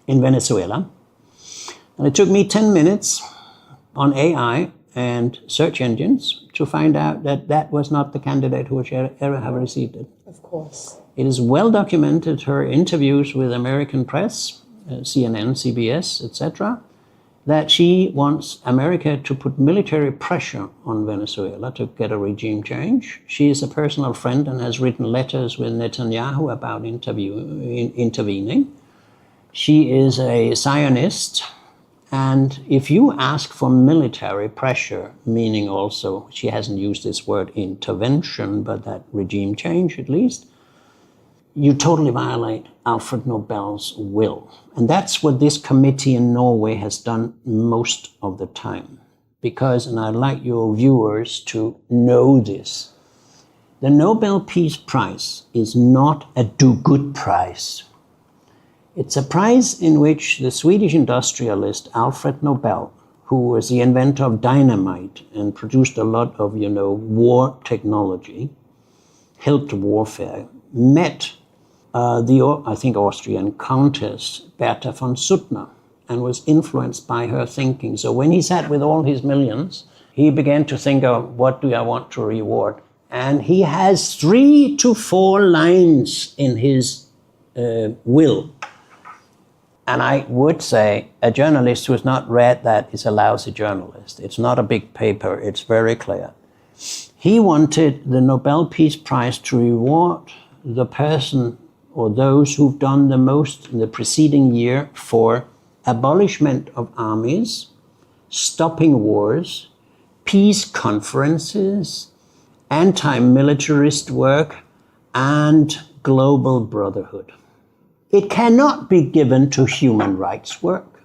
in Venezuela. And it took me 10 minutes on AI and search engines to find out that that was not the candidate who should ever have received it. Of course. It is well documented, her interviews with American press, CNN, CBS, etc., that she wants America to put military pressure on Venezuela to get a regime change. She is a personal friend and has written letters with Netanyahu about intervening. She is a Zionist, and if you ask for military pressure, meaning also, she hasn't used this word intervention, but that regime change at least, you totally violate Alfred Nobel's will. And that's what this committee in Norway has done most of the time. Because, and I'd like your viewers to know this, The Nobel Peace Prize is not a do-good prize. It's a prize in which the Swedish industrialist Alfred Nobel, who was the inventor of dynamite and produced a lot of, war technology, helped warfare, met I think Austrian Countess Bertha von Suttner and was influenced by her thinking. So when he sat with all his millions, he began to think of, what do I want to reward? And he has 3 to 4 lines in his will. And I would say a journalist who has not read that is a lousy journalist. It's not a big paper, it's very clear. He wanted the Nobel Peace Prize to reward the person or those who've done the most in the preceding year for abolishment of armies, stopping wars, peace conferences, anti-militarist work, and global brotherhood. It cannot be given to human rights work.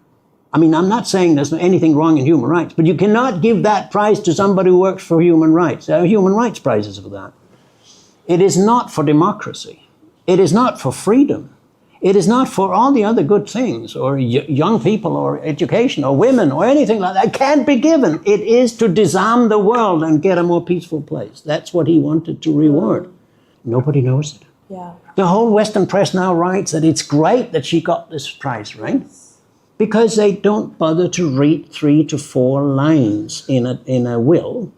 I mean, I'm not saying there's anything wrong in human rights, but you cannot give that prize to somebody who works for human rights. There are human rights prizes for that. It is not for democracy. It is not for freedom. It is not for all the other good things, or young people, or education, or women, or anything like that. It can't be given. It is to disarm the world and get a more peaceful place. That's what he wanted to reward. Nobody knows it. Yeah. The whole Western press now writes that it's great that she got this prize, right? Because they don't bother to read 3 to 4 lines in a will.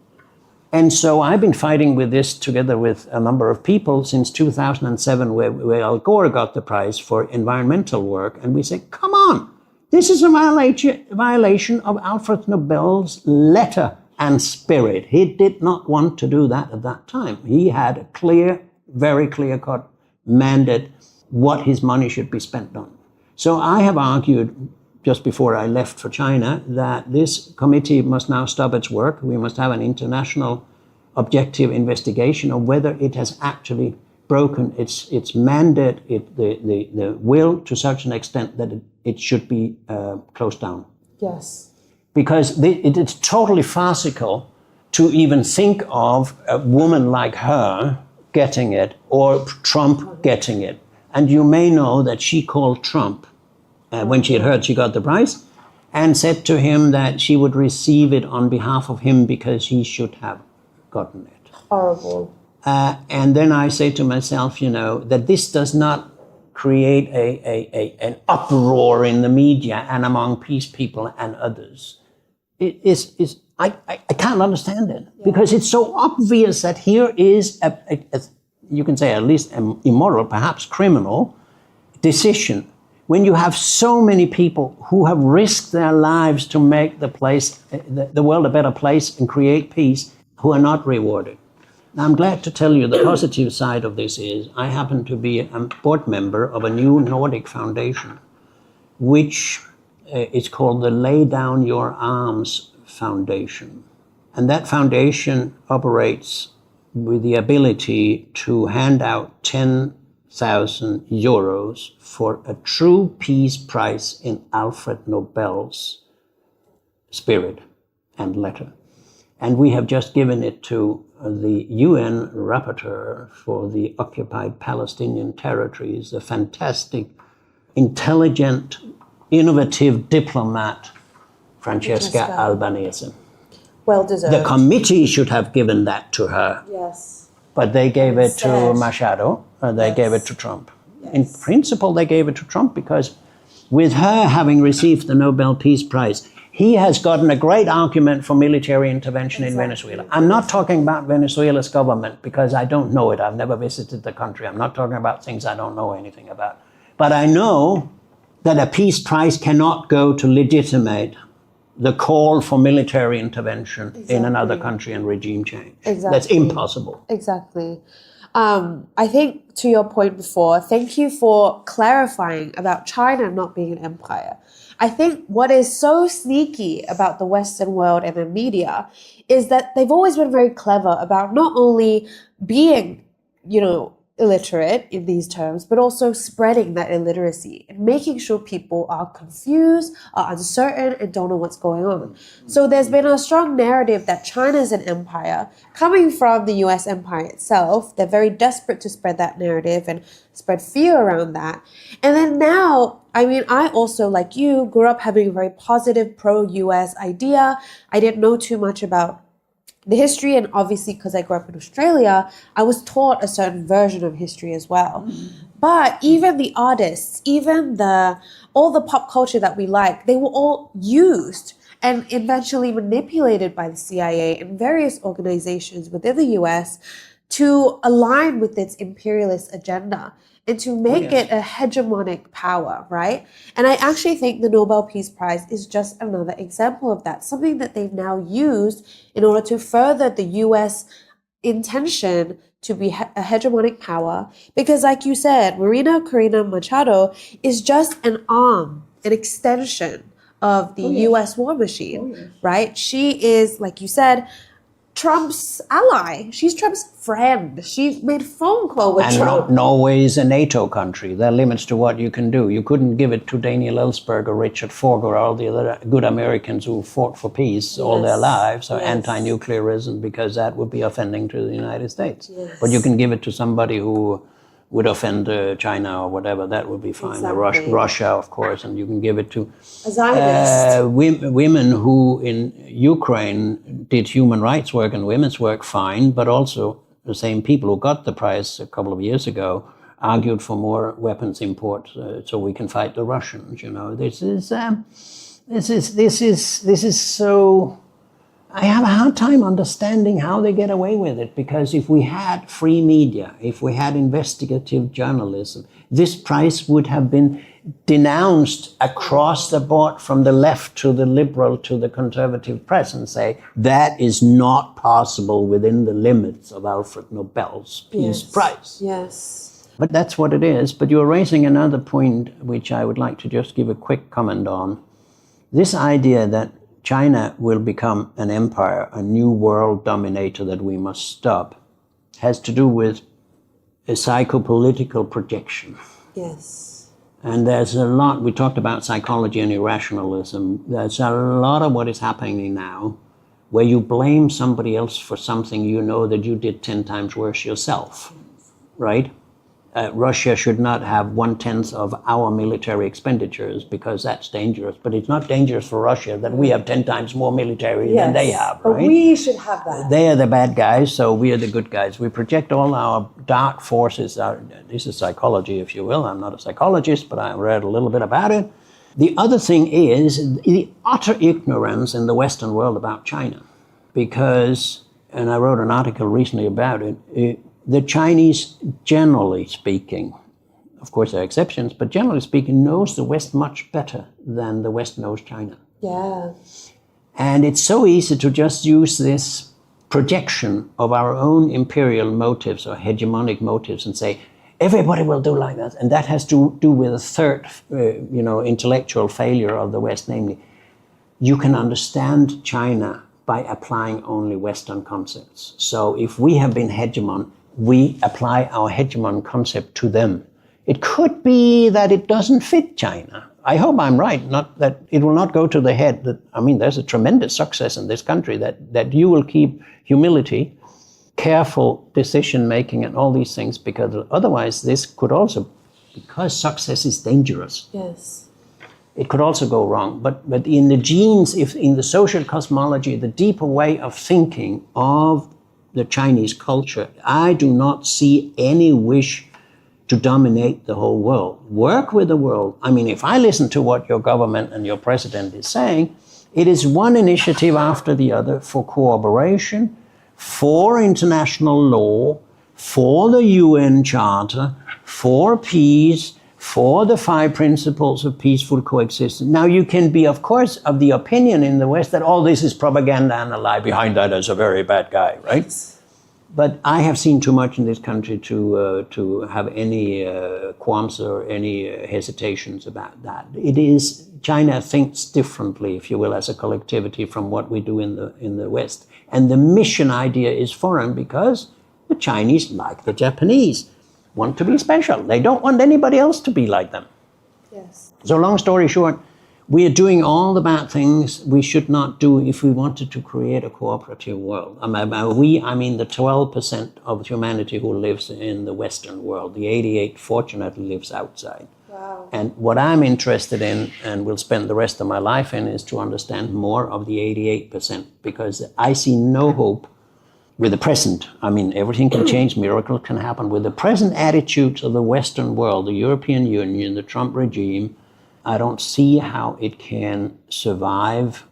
And so I've been fighting with this together with a number of people since 2007, where Al Gore got the prize for environmental work. And we say, come on, this is a violation of Alfred Nobel's letter and spirit. He did not want to do that at that time. He had a clear, very clear-cut mandate what his money should be spent on. So I have argued just before I left for China that this committee must now stop its work. We must have an international objective investigation of whether it has actually broken its mandate, the will, to such an extent that it should be closed down. Yes. Because it's totally farcical to even think of a woman like her getting it, or Trump getting it. And you may know that she called Trump when she had heard she got the prize, and said to him that she would receive it on behalf of him because he should have gotten it. Horrible. And then I say to myself, that this does not create an uproar in the media and among peace people and others. I can't understand it, because it's so obvious that here is you can say at least an immoral, perhaps criminal decision, when you have so many people who have risked their lives to make the world a better place and create peace, who are not rewarded. Now, I'm glad to tell you the positive side of this is I happen to be a board member of a new Nordic foundation, which is called the Lay Down Your Arms Foundation. And that foundation operates with the ability to hand out 10,000 euros for a true peace prize in Alfred Nobel's spirit and letter. And we have just given it to the UN rapporteur for the occupied Palestinian territories, the fantastic, intelligent, innovative diplomat, Francesca Albanese. Well deserved. The committee should have given that to her. Yes. But they gave it to Machado, they gave it to Trump. Yes. In principle, they gave it to Trump because with her having received the Nobel Peace Prize, he has gotten a great argument for military intervention in Venezuela. I'm not talking about Venezuela's government because I don't know it. I've never visited the country. I'm not talking about things I don't know anything about. But I know that a peace prize cannot go to legitimate the call for military intervention in another country and regime change. Exactly. That's impossible. Exactly. I think to your point before, thank you for clarifying about China not being an empire. I think what is so sneaky about the Western world and the media is that they've always been very clever about not only being, illiterate in these terms, but also spreading that illiteracy and making sure people are confused, are uncertain, and don't know what's going on. So there's been a strong narrative that China is an empire coming from the US empire itself. They're very desperate to spread that narrative and spread fear around that. And then now, I mean, I also, like you, grew up having a very positive pro-US idea. I didn't know too much about the history, and obviously because I grew up in Australia, I was taught a certain version of history as well. But even the artists, even all the pop culture that we like, they were all used and eventually manipulated by the CIA and various organizations within the US to align with its imperialist agenda and to make it a hegemonic power, right? And I actually think the Nobel Peace Prize is just another example of that, something that they've now used in order to further the US intention to be a hegemonic power. Because like you said, Marina Corina Machado is just an arm, an extension of the US war machine, right? She is, like you said, Trump's ally. She's Trump's friend. She made a phone call with Trump. Norway is a NATO country. There are limits to what you can do. You couldn't give it to Daniel Ellsberg or Richard Falk or all the other good Americans who fought for peace all their lives, or anti-nuclearism, because that would be offending to the United States. But you can give it to somebody who would offend China or whatever. That would be fine. Russia, of course, and you can give it to women who in Ukraine did human rights work and women's work fine, but also the same people who got the prize a couple of years ago argued for more weapons import so we can fight the Russians. You know, this is so. I have a hard time understanding how they get away with it, because if we had free media, if we had investigative journalism, this prize would have been denounced across the board from the left to the liberal to the conservative press and say, that is not possible within the limits of Alfred Nobel's Peace Prize. Yes. But that's what it is. But you're raising another point, which I would like to just give a quick comment on. This idea that China will become an empire, a new world dominator that we must stop, has to do with a psychopolitical projection. Yes. And there's a lot, we talked about psychology and irrationalism. There's a lot of what is happening now where you blame somebody else for something you know that you did 10 times worse yourself, right? Russia should not have 1/10 of our military expenditures because that's dangerous. But it's not dangerous for Russia that we have 10 times more military than they have, right? But we should have that. They are the bad guys, so we are the good guys. We project all our dark forces. This is psychology, if you will. I'm not a psychologist, but I read a little bit about it. The other thing is the utter ignorance in the Western world about China. Because, and I wrote an article recently about it, the Chinese, generally speaking, of course there are exceptions, but generally speaking, knows the West much better than the West knows China. Yeah. And it's so easy to just use this projection of our own imperial motives or hegemonic motives and say, everybody will do like that. And that has to do with a third, intellectual failure of the West, namely, you can understand China by applying only Western concepts. So if we have been hegemon, we apply our hegemon concept to them. It could be that it doesn't fit China. I hope I'm right, not that it will not go to the head. There's a tremendous success in this country that you will keep humility, careful decision-making and all these things, because otherwise this could also, because success is dangerous. Yes. It could also go wrong. But in the genes, if in the social cosmology, the deeper way of thinking of the Chinese culture, I do not see any wish to dominate the whole world. Work with the world. I mean, if I listen to what your government and your president is saying, it is one initiative after the other for cooperation, for international law, for the UN Charter, for peace, for the 5 principles of peaceful coexistence. Now, you can be, of course, of the opinion in the West that all this is propaganda and a lie. Behind that is a very bad guy, right? But I have seen too much in this country to have any qualms or any hesitations about that. It is, China thinks differently, if you will, as a collectivity from what we do in the West. And the mission idea is foreign because the Chinese, like the Japanese, want to be special. They don't want anybody else to be like them. Yes. So long story short, we are doing all the bad things we should not do if we wanted to create a cooperative world. I mean the 12% of humanity who lives in the Western world. The 88% fortunately lives outside. Wow. And what I'm interested in, and will spend the rest of my life in, is to understand more of the 88%, because I see no hope with the present. I mean, everything can change, miracles can happen. With the present attitudes of the Western world, the European Union, the Trump regime, I don't see how it can survive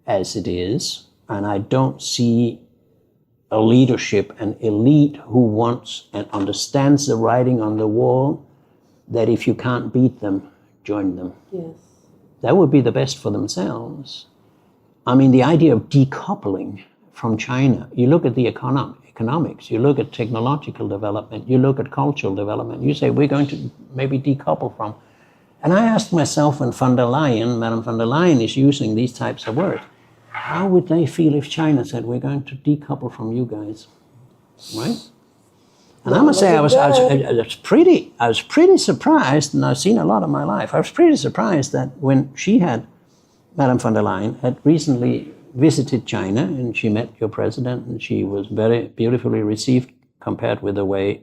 as it is. And I don't see a leadership, an elite who wants and understands the writing on the wall, that if you can't beat them, join them. Yes. That would be the best for themselves. I mean, the idea of decoupling from China, you look at the economics, you look at technological development, you look at cultural development, you say we're going to maybe decouple from. And I asked myself, when Madame von der Leyen is using these types of words, how would they feel if China said, we're going to decouple from you guys, right? And I must say, I was pretty surprised, and I've seen a lot of my life. I was pretty surprised that when Madame von der Leyen had recently visited China, and she met your president, and she was very beautifully received compared with the way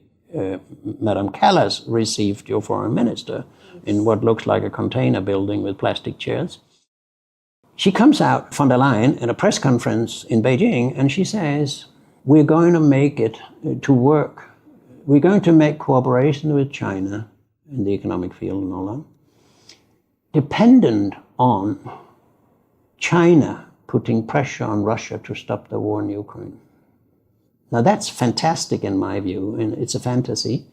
Madame Callas received your foreign minister in what looks like a container building with plastic chairs. She comes out, von der Leyen, at a press conference in Beijing, and she says, we're going to make it to work. We're going to make cooperation with China in the economic field and all that dependent on China putting pressure on Russia to stop the war in Ukraine. Now that's fantastic in my view, and it's a fantasy,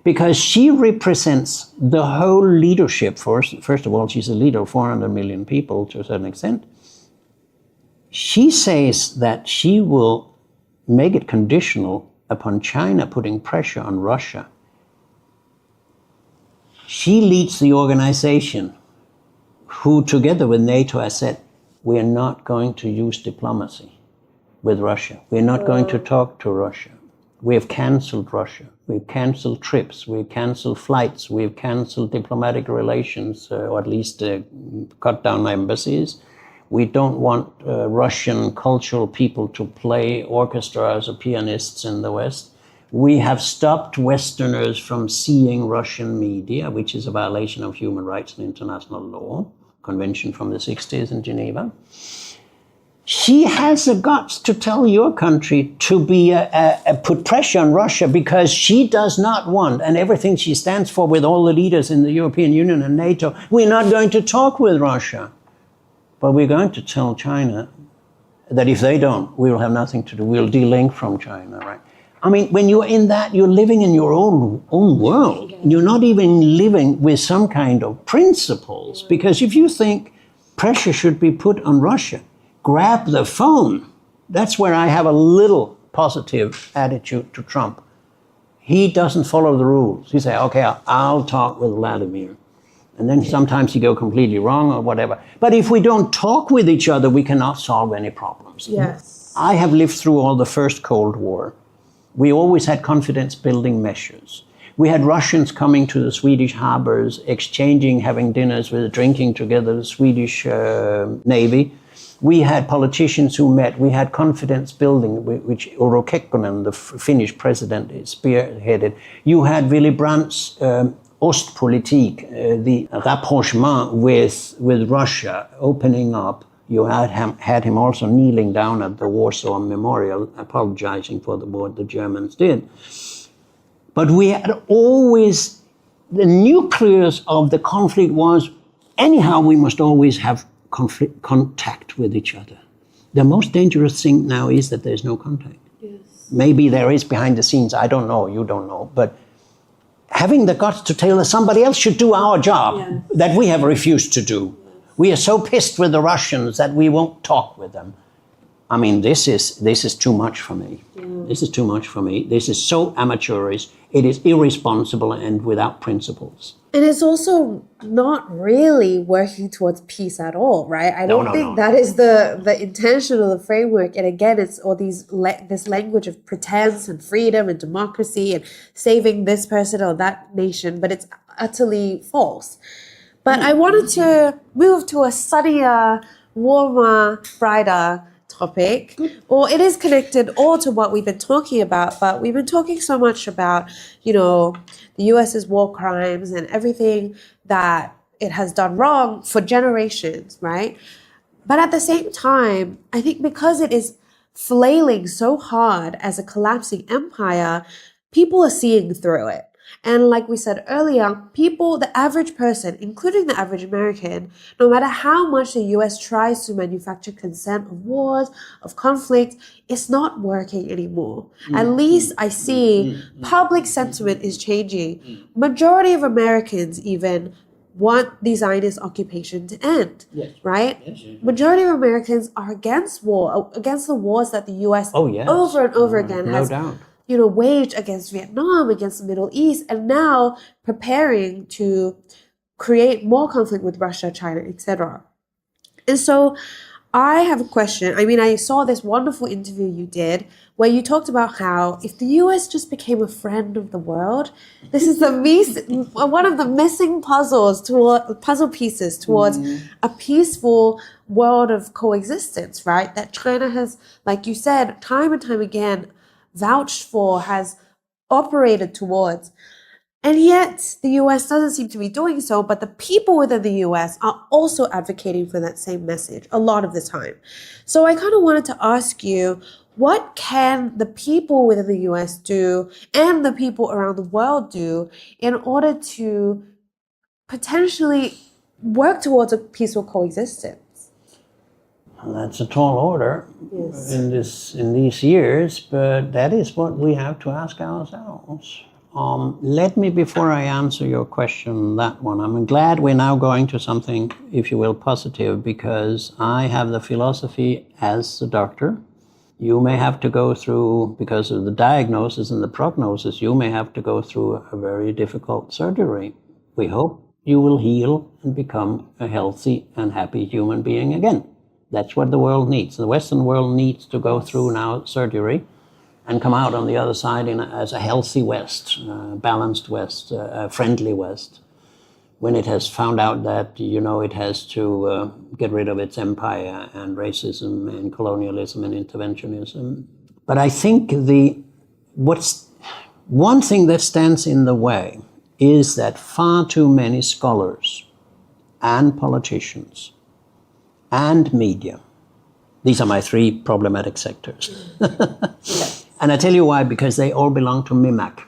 because she represents the whole leadership. First of all, she's a leader of 400 million people to a certain extent. She says that she will make it conditional upon China putting pressure on Russia. She leads the organization who, together with NATO, has said, we are not going to use diplomacy with Russia. We're not going to talk to Russia. We have canceled Russia. We've canceled trips. We've canceled flights. We've canceled diplomatic relations, or at least cut down embassies. We don't want Russian cultural people to play orchestras or pianists in the West. We have stopped Westerners from seeing Russian media, which is a violation of human rights and international law, convention from the 60s in Geneva. She has the guts to tell your country to be put pressure on Russia, because she does not want, and everything she stands for with all the leaders in the European Union and NATO, we're not going to talk with Russia. But we're going to tell China that if they don't, we will have nothing to do. We'll de-link from China, right? I mean, when you're in that, you're living in your own world. You're not even living with some kind of principles. Because if you think pressure should be put on Russia, grab the phone. That's where I have a little positive attitude to Trump. He doesn't follow the rules. He say, okay, I'll talk with Vladimir. And then sometimes you go completely wrong or whatever. But if we don't talk with each other, we cannot solve any problems. Yes. I have lived through all the first Cold War. We always had confidence-building measures. We had Russians coming to the Swedish harbors, exchanging, having dinners with, drinking together, the Swedish Navy. We had politicians who met. We had confidence building, which Urho Kekkonen, the Finnish president, spearheaded. You had Willy Brandt's Ostpolitik, the rapprochement with Russia, opening up. You had him also kneeling down at the Warsaw Memorial, apologizing for the war the Germans did. But we had always, the nucleus of the conflict was, anyhow, we must always have contact with each other. The most dangerous thing now is that there's no contact. Yes. Maybe there is behind the scenes, I don't know, you don't know, but having the guts to tell us somebody else should do our job that we have refused to do. We are so pissed with the Russians that we won't talk with them. I mean, this is too much for me. Yeah. This is too much for me. This is so amateurish. It is irresponsible and without principles. And it's also not really working towards peace at all, right? I don't think that is the intention of the framework. And again, it's all this language of pretense and freedom and democracy and saving this person or that nation, but it's utterly false. But I wanted to move to a sunnier, warmer, brighter topic, or it is connected all to what we've been talking about, but we've been talking so much about, the US's war crimes and everything that it has done wrong for generations, right? But at the same time, I think because it is flailing so hard as a collapsing empire, people are seeing through it. And like we said earlier, people, the average person, including the average American, no matter how much the US tries to manufacture consent of wars, of conflict, it's not working anymore. At least I see public sentiment is changing. Majority of Americans even want the Zionist occupation to end, right? Yes. Majority of Americans are against war, against the wars that the US over and over again has waged against Vietnam, against the Middle East, and now preparing to create more conflict with Russia, China, etc. And so I have a question. I mean, I saw this wonderful interview you did where you talked about how if the US just became a friend of the world, this is one of the missing puzzle pieces towards a peaceful world of coexistence, right? That China has, like you said, time and time again, vouched for, has operated towards. And yet the US doesn't seem to be doing so, but the people within the US are also advocating for that same message a lot of the time. So I kind of wanted to ask you, what can the people within the US do and the people around the world do in order to potentially work towards a peaceful coexistence? That's a tall order in these years, but that is what we have to ask ourselves. Let me, before I answer your question, that one, I'm glad we're now going to something, if you will, positive, because I have the philosophy as a doctor. You may have to go through, because of the diagnosis and the prognosis, you may have to go through a very difficult surgery. We hope you will heal and become a healthy and happy human being again. That's what the world needs. The Western world needs to go through now surgery and come out on the other side as a healthy West, balanced West, a friendly West, when it has found out that, it has to get rid of its empire and racism and colonialism and interventionism. But I think one thing that stands in the way is that far too many scholars and politicians and media. These are my three problematic sectors. And I tell you why, because they all belong to MIMAC.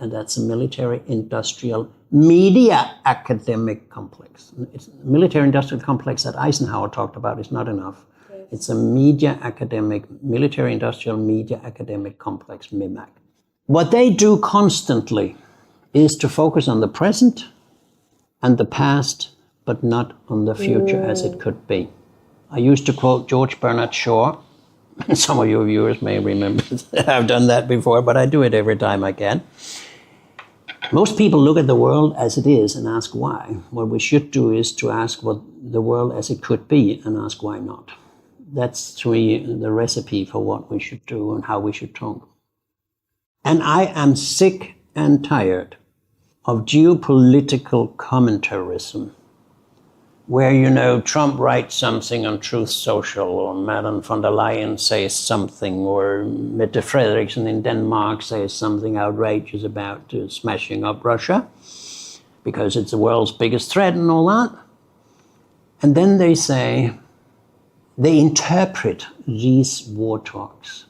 And that's a military-industrial media academic complex. It's a military-industrial complex that Eisenhower talked about is not enough. Yes. It's a military-industrial media academic complex, MIMAC. What they do constantly is to focus on the present and the past, but not on the future as it could be. I used to quote George Bernard Shaw. Some of your viewers may remember I've done that before, but I do it every time I can. Most people look at the world as it is and ask why. What we should do is to ask what the world as it could be and ask why not. That's, to me, the recipe for what we should do and how we should talk. And I am sick and tired of geopolitical commentarism, where, Trump writes something on Truth Social, or Madame von der Leyen says something, or Mette Frederiksen in Denmark says something outrageous about smashing up Russia, because it's the world's biggest threat and all that. And then they interpret these war talks,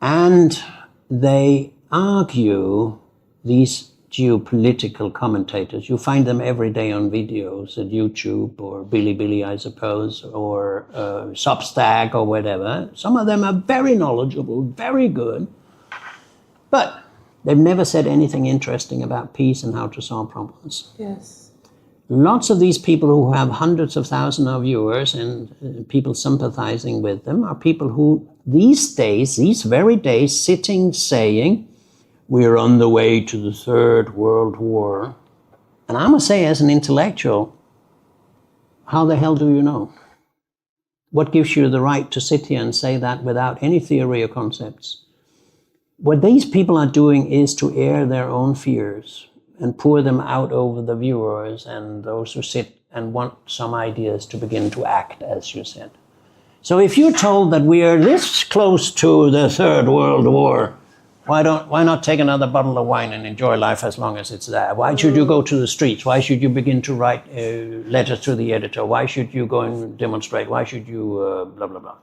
and they argue these geopolitical commentators. You find them every day on videos at YouTube or Bilibili, I suppose, or Substack or whatever. Some of them are very knowledgeable, very good, but they've never said anything interesting about peace and how to solve problems. Yes. Lots of these people who have hundreds of thousands of viewers and people sympathizing with them are people who these days, these very days, sitting saying, we're on the way to the Third World War. And I must say, as an intellectual, how the hell do you know? What gives you the right to sit here and say that without any theory or concepts? What these people are doing is to air their own fears and pour them out over the viewers and those who sit and want some ideas to begin to act, as you said. So if you're told that we are this close to the Third World War, why not take another bottle of wine and enjoy life as long as it's there? Why should you go to the streets? Why should you begin to write letters to the editor? Why should you go and demonstrate? Why should you blah, blah, blah?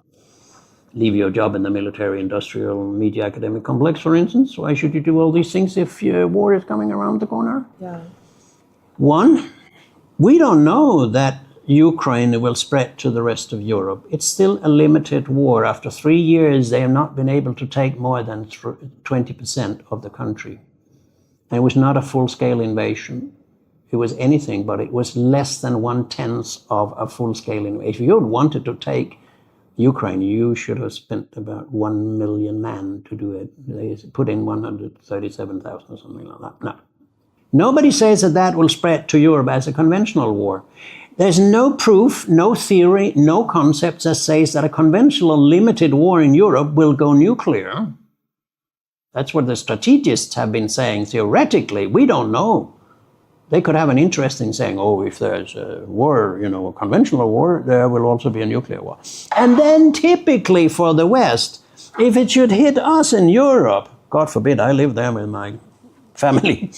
Leave your job in the military, industrial, media, academic complex, for instance? Why should you do all these things if war is coming around the corner? Yeah. One, we don't know that Ukraine will spread to the rest of Europe. It's still a limited war. After 3 years, they have not been able to take more than 20% of the country. And it was not a full-scale invasion. It was anything, but it was less than 1/10 of a full-scale invasion. If you wanted to take Ukraine, you should have spent about 1 million men to do it. They put in 137,000 or something like that. No. Nobody says that that will spread to Europe as a conventional war. There's no proof, no theory, no concept that says that a conventional limited war in Europe will go nuclear. That's what the strategists have been saying theoretically. We don't know. They could have an interest in saying, oh, if there's a war, a conventional war, there will also be a nuclear war. And then typically for the West, if it should hit us in Europe, God forbid, I live there with my family,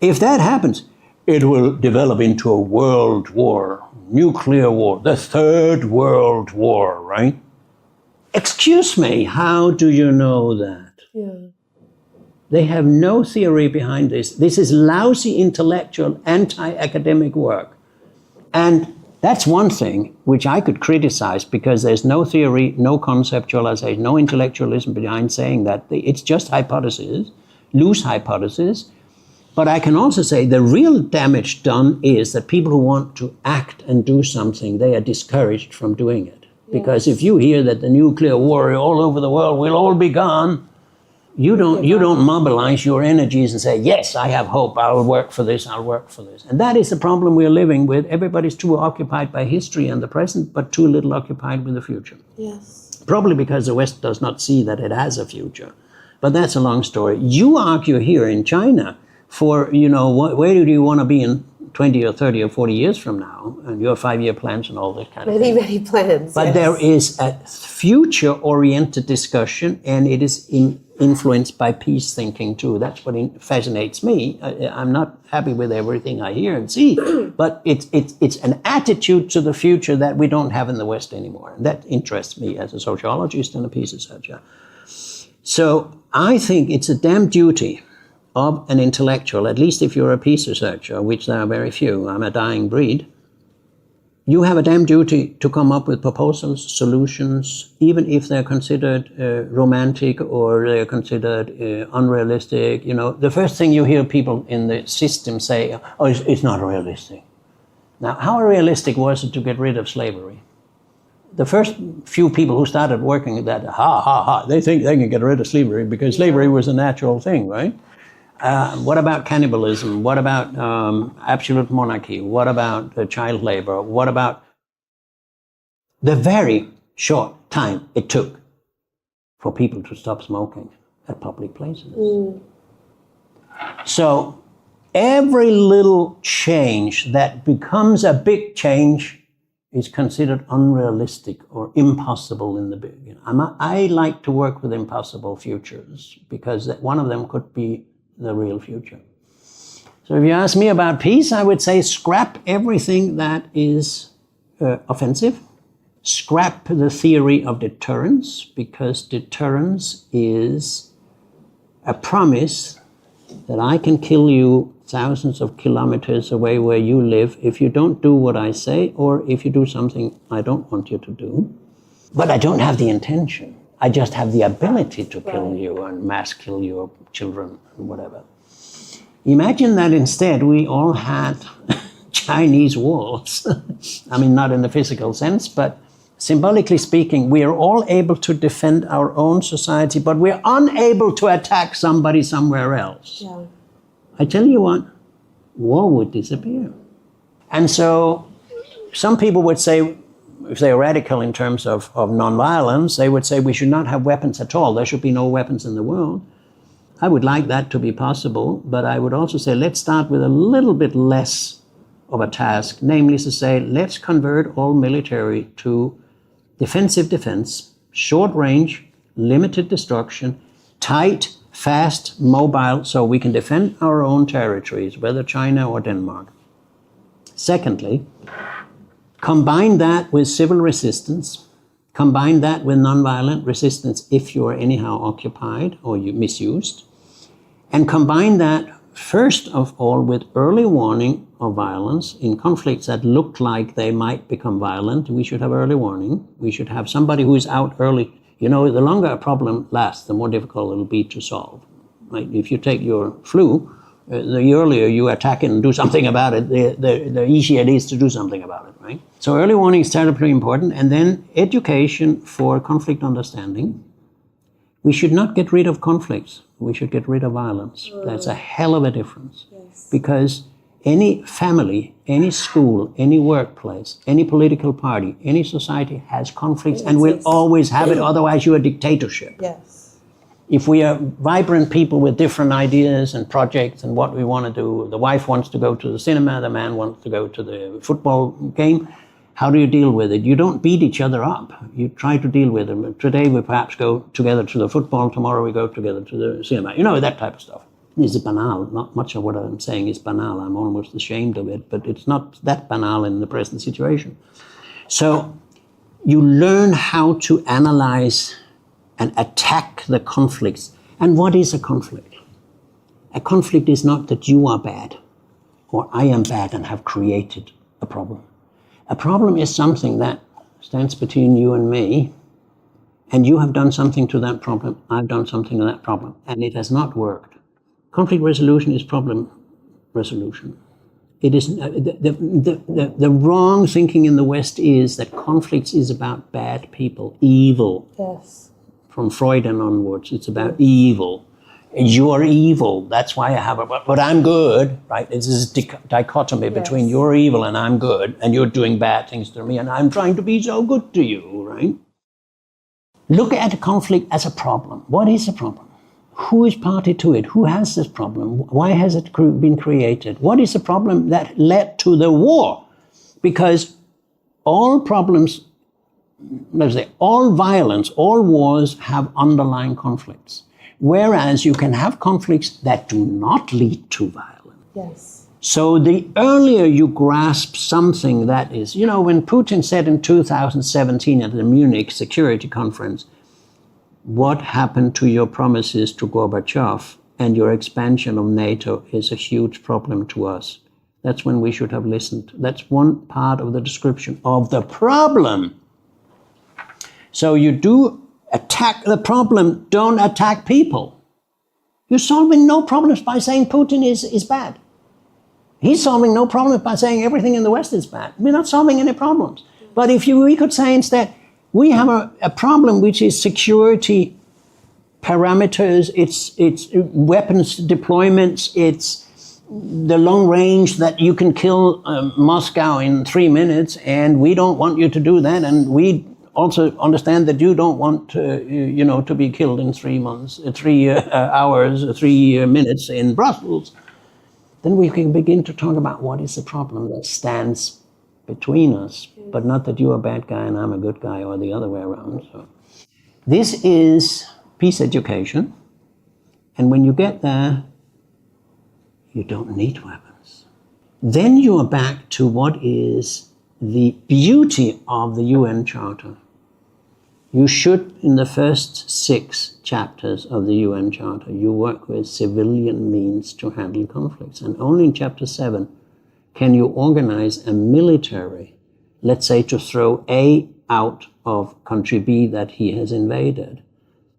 if that happens, it will develop into a world war, nuclear war, the Third World War, right? Excuse me, how do you know that? Yeah. They have no theory behind this. This is lousy intellectual, anti-academic work. And that's one thing which I could criticize because there's no theory, no conceptualization, no intellectualism behind saying that. It's just hypotheses, loose hypotheses. But I can also say the real damage done is that people who want to act and do something, they are discouraged from doing it. Because if you hear that the nuclear war all over the world will all be gone, you don't mobilize your energies and say, yes, I have hope, I'll work for this, I'll work for this. And that is the problem we're living with. Everybody's too occupied by history and the present, but too little occupied with the future. Yes. Probably because the West does not see that it has a future. But that's a long story. You argue here in China for, where do you want to be in 20 or 30 or 40 years from now, and your 5-year plans and all this kind of thing. Many plans. But yes. There is a future-oriented discussion, and it is influenced by peace thinking too. That's what fascinates me. I'm not happy with everything I hear and see, but it's an attitude to the future that we don't have in the West anymore. And that interests me as a sociologist and a peace researcher. So I think it's a damn duty of an intellectual, at least if you're a peace researcher, which there are very few, I'm a dying breed, you have a damn duty to come up with proposals, solutions, even if they're considered romantic or they're considered unrealistic. The first thing you hear people in the system say, oh, it's not realistic. Now, how realistic was it to get rid of slavery? The first few people who started working at that, they think they can get rid of slavery because slavery was a natural thing, right? What about cannibalism? What about absolute monarchy? What about child labor? What about the very short time it took for people to stop smoking at public places? So every little change that becomes a big change is considered unrealistic or impossible in the beginning. I like to work with impossible futures because one of them could be the real future. So if you ask me about peace, I would say scrap everything that is offensive. Scrap the theory of deterrence, because deterrence is a promise that I can kill you thousands of kilometers away where you live if you don't do what I say or if you do something I don't want you to do. But I don't have the intention. I just have the ability to kill you and mass kill your children and whatever. Imagine that instead we all had Chinese walls. I mean, not in the physical sense, but symbolically speaking, we are all able to defend our own society, but we're unable to attack somebody somewhere else. Yeah. I tell you what, war would disappear. And so some people would say, if they're radical in terms of nonviolence, they would say we should not have weapons at all. There should be no weapons in the world. I would like that to be possible, but I would also say let's start with a little bit less of a task, namely to say let's convert all military to defensive defense, short range, limited destruction, tight, fast, mobile, so we can defend our own territories, whether China or Denmark. Secondly, combine that with civil resistance, combine that with nonviolent resistance if you are anyhow occupied or you misused, and combine that first of all with early warning of violence in conflicts that look like they might become violent. We should have early warning. We should have somebody who is out early. You know, the longer a problem lasts, the more difficult it'll be to solve. Right? If you take your flu, the earlier you attack it and do something about it, the easier it is to do something about it, right? So early warning is terribly important. And then education for conflict understanding. We should not get rid of conflicts. We should get rid of violence. That's a hell of a difference. Yes. Because any family, any school, any workplace, any political party, any society has conflicts and will always have it, otherwise you're a dictatorship. Yes. If we are vibrant people with different ideas and projects and what we want to do, the wife wants to go to the cinema, the man wants to go to the football game, how do you deal with it? You don't beat each other up. You try to deal with them. Today we perhaps go together to the football, tomorrow we go together to the cinema. You know, that type of stuff. This is banal. Not much of what I'm saying is banal. I'm almost ashamed of it, but it's not that banal in the present situation. So you learn how to analyze and attack the conflicts. And what is a conflict? A conflict is not that you are bad or I am bad and have created a problem. A problem is something that stands between you and me, and you have done something to that problem, I've done something to that problem, and it has not worked. Conflict resolution is problem resolution. It is the wrong thinking in the West is that conflicts is about bad people, evil. Yes. From Freud and onwards, it's about evil. You're evil. That's why I have but I'm good, right? It's this dichotomy between you're evil and I'm good, and you're doing bad things to me, and I'm trying to be so good to you, right? Look at a conflict as a problem. What is a problem? Who is party to it? Who has this problem? Why has it been created? What is the problem that led to the war? Because all problems, let's say, all violence, all wars have underlying conflicts. Whereas you can have conflicts that do not lead to violence. Yes. So the earlier you grasp something that is, you know, when Putin said in 2017 at the Munich Security Conference, what happened to your promises to Gorbachev and your expansion of NATO is a huge problem to us. That's when we should have listened. That's one part of the description of the problem. So you do attack the problem, don't attack people. You're solving no problems by saying Putin is bad. He's solving no problems by saying everything in the West is bad. We're not solving any problems. But we could say instead, we have a problem which is security parameters, it's weapons deployments, it's the long range that you can kill Moscow in 3 minutes, and we don't want you to do that, and we also understand that you don't want to be killed in 3 months, 3 hours, 3 minutes in Brussels. Then we can begin to talk about what is the problem that stands between us, but not that you're a bad guy and I'm a good guy or the other way around. So this is peace education. And when you get there, you don't need weapons. Then you are back to what is the beauty of the UN Charter. You should, in the first 6 chapters of the UN Charter, you work with civilian means to handle conflicts. And only in chapter 7 can you organize a military, let's say, to throw A out of country B that he has invaded.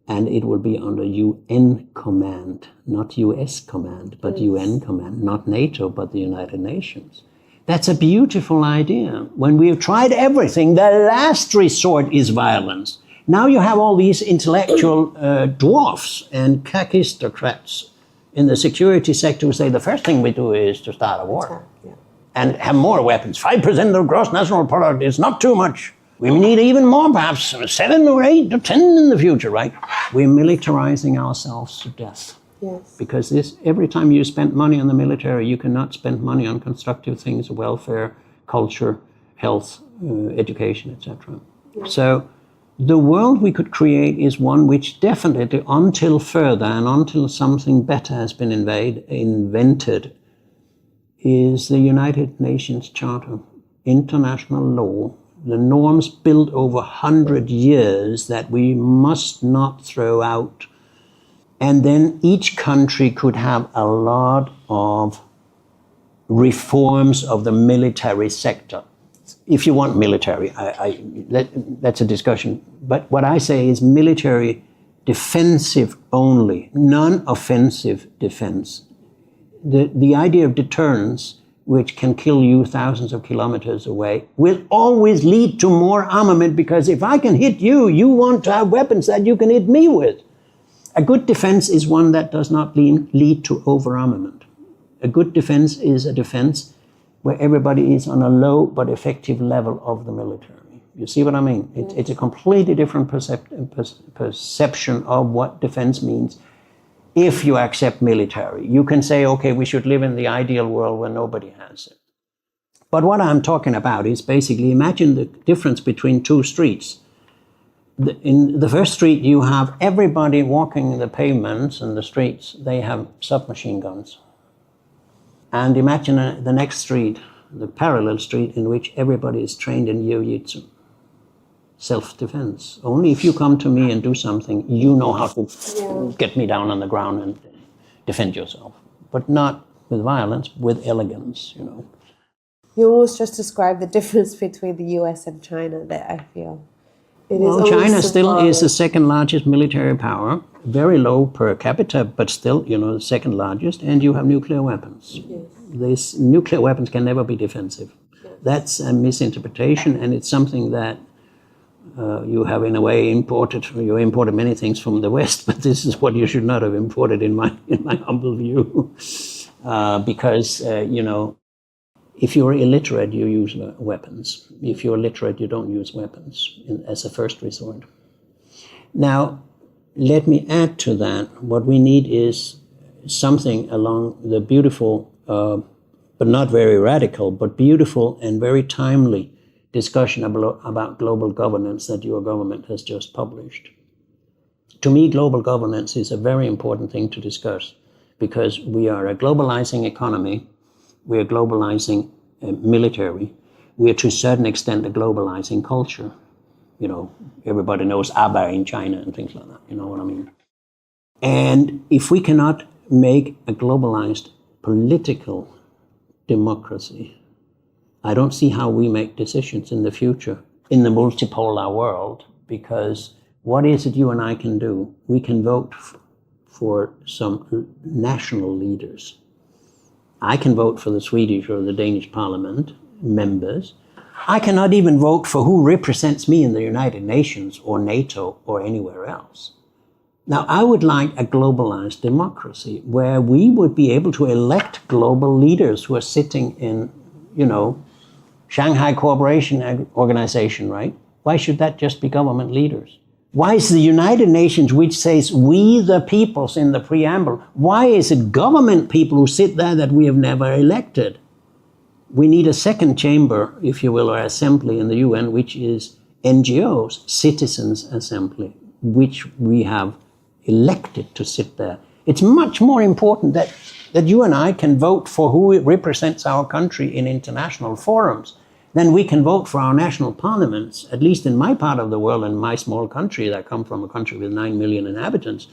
And it will be under UN command, not US command, but UN command, not NATO, but the United Nations. That's a beautiful idea. When we have tried everything, the last resort is violence. Now you have all these intellectual dwarfs and kakistocrats in the security sector who say the first thing we do is to start a war. Yeah. And have more weapons. 5% of gross national product is not too much. We need even more, perhaps 7 or 8 or 10 in the future, right? We're militarizing ourselves to death. Yes. Because every time you spend money on the military, you cannot spend money on constructive things, welfare, culture, health, education, etc. Yeah. So the world we could create is one which definitely, until further and until something better has been invented, is the United Nations Charter, international law, the norms built over 100 years that we must not throw out. And then each country could have a lot of reforms of the military sector. If you want military, that's a discussion. But what I say is military defensive only, non-offensive defense. The idea of deterrence, which can kill you thousands of kilometers away, will always lead to more armament, because if I can hit you, you want to have weapons that you can hit me with. A good defense is one that does not lead to overarmament. A good defense is a defense where everybody is on a low but effective level of the military. You see what I mean? It's a completely different perception of what defense means. If you accept military, you can say, okay, we should live in the ideal world where nobody has it. But what I'm talking about is basically, imagine the difference between two streets. In the first street, you have everybody walking the pavements and the streets, they have submachine guns. And imagine the next street, the parallel street, in which everybody is trained in jiu-jitsu. Self-defense. Only if you come to me and do something, you know how to get me down on the ground and defend yourself. But not with violence, with elegance, you know. You almost just described the difference between the US and China there, I feel. Well, China still is the second largest military power, very low per capita, but still, you know, the second largest, and you have nuclear weapons. Yes. These nuclear weapons can never be defensive. Yes. That's a misinterpretation, and it's something that you have in a way imported. You imported many things from the West, but this is what you should not have imported in my humble view, because you know, if you're illiterate, you use weapons. If you're literate, you don't use weapons as a first resort. Now, let me add to that. What we need is something along the beautiful, but not very radical, but beautiful and very timely discussion about global governance that your government has just published. To me, global governance is a very important thing to discuss, because we are a globalizing economy, we are globalizing military, we are to a certain extent a globalizing culture. You know, everybody knows ABBA in China and things like that, you know what I mean? And if we cannot make a globalized political democracy, I don't see how we make decisions in the future in the multipolar world, because what is it you and I can do? We can vote for some national leaders. I can vote for the Swedish or the Danish parliament members. I cannot even vote for who represents me in the United Nations or NATO or anywhere else. Now, I would like a globalized democracy where we would be able to elect global leaders who are sitting in, you know, Shanghai Cooperation Organization, right? Why should that just be government leaders? Why is the United Nations, which says we the peoples in the preamble, why is it government people who sit there that we have never elected? We need a second chamber, if you will, or assembly in the UN, which is NGOs, Citizens Assembly, which we have elected to sit there. It's much more important that you and I can vote for who represents our country in international forums than we can vote for our national parliaments, at least in my part of the world and my small country that come from a country with 9 million inhabitants.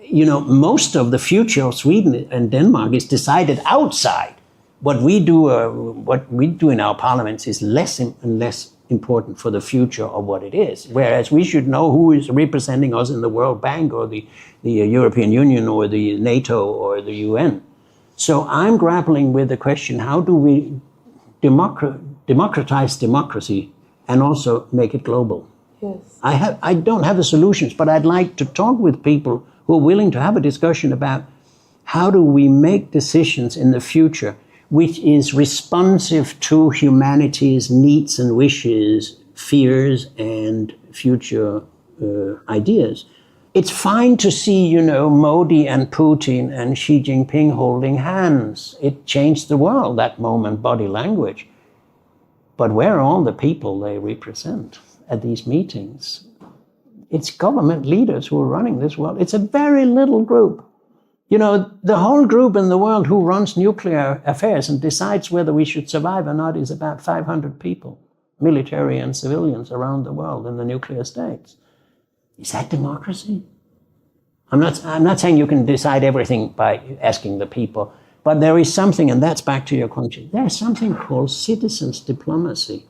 You know, most of the future of Sweden and Denmark is decided outside. What we do in our parliaments is less and less important for the future of what it is. Whereas we should know who is representing us in the World Bank or the European Union or the NATO or the UN. So I'm grappling with the question, how do we democratize democracy and also make it global. Yes. I don't have the solutions, but I'd like to talk with people who are willing to have a discussion about how do we make decisions in the future which is responsive to humanity's needs and wishes, fears, and future ideas. It's fine to see, Modi and Putin and Xi Jinping holding hands. It changed the world, that moment, body language. But where are all the people they represent at these meetings? It's government leaders who are running this world. It's a very little group. The whole group in the world who runs nuclear affairs and decides whether we should survive or not is about 500 people, military and civilians around the world in the nuclear states. Is that democracy? I'm not saying you can decide everything by asking the people, but there is something, and that's back to your question, there's something called citizens' diplomacy.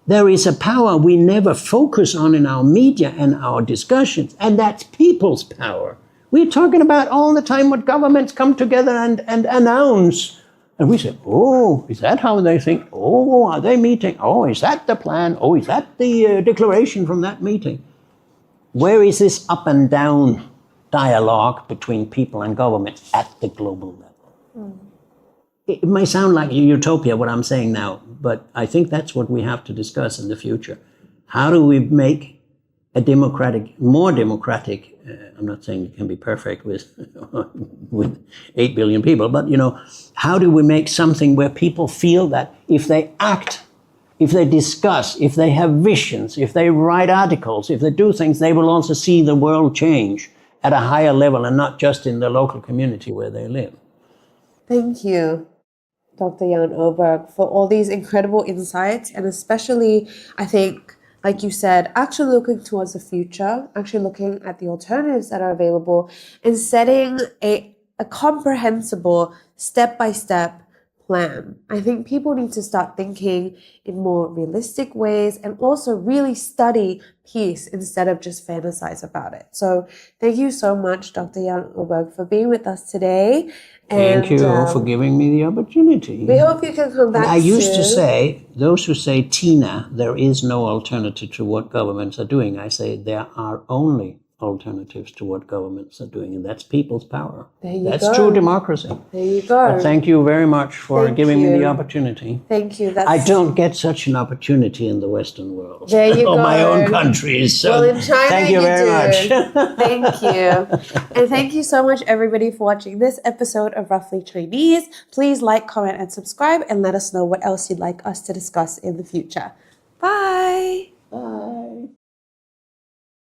There is a power we never focus on in our media and our discussions, and that's people's power. We're talking about all the time what governments come together and announce. And we say, oh, is that how they think? Oh, are they meeting? Oh, is that the plan? Oh, is that the declaration from that meeting? Where is this up and down dialogue between people and government at the global level? It may sound like a utopia, what I'm saying now, but I think that's what we have to discuss in the future. How do we make a more democratic, I'm not saying it can be perfect with 8 billion people, but how do we make something where people feel that if they act, if they discuss, if they have visions, if they write articles, if they do things, they will also see the world change at a higher level and not just in the local community where they live. Thank you, Dr. Yan Oberg, for all these incredible insights, and especially, I think, like you said, actually looking towards the future, actually looking at the alternatives that are available, and setting a comprehensible, step-by-step plan. I think people need to start thinking in more realistic ways and also really study peace instead of just fantasize about it. So thank you so much, Dr. Yan Oberg, for being with us today. Thank you for giving me the opportunity. We hope you can come back soon. I used to say, those who say, Tina, there is no alternative to what governments are doing, I say there are only alternatives to what governments are doing, and that's people's power. That's true democracy. There you go. But thank you very much for giving me the opportunity. Thank you. I don't get such an opportunity in the Western world. There you or go. my own countries. So well, in China, thank you very much. Thank you. And thank you so much, everybody, for watching this episode of Roughly Chinese. Please like, comment, and subscribe, and let us know what else you'd like us to discuss in the future. Bye. Bye.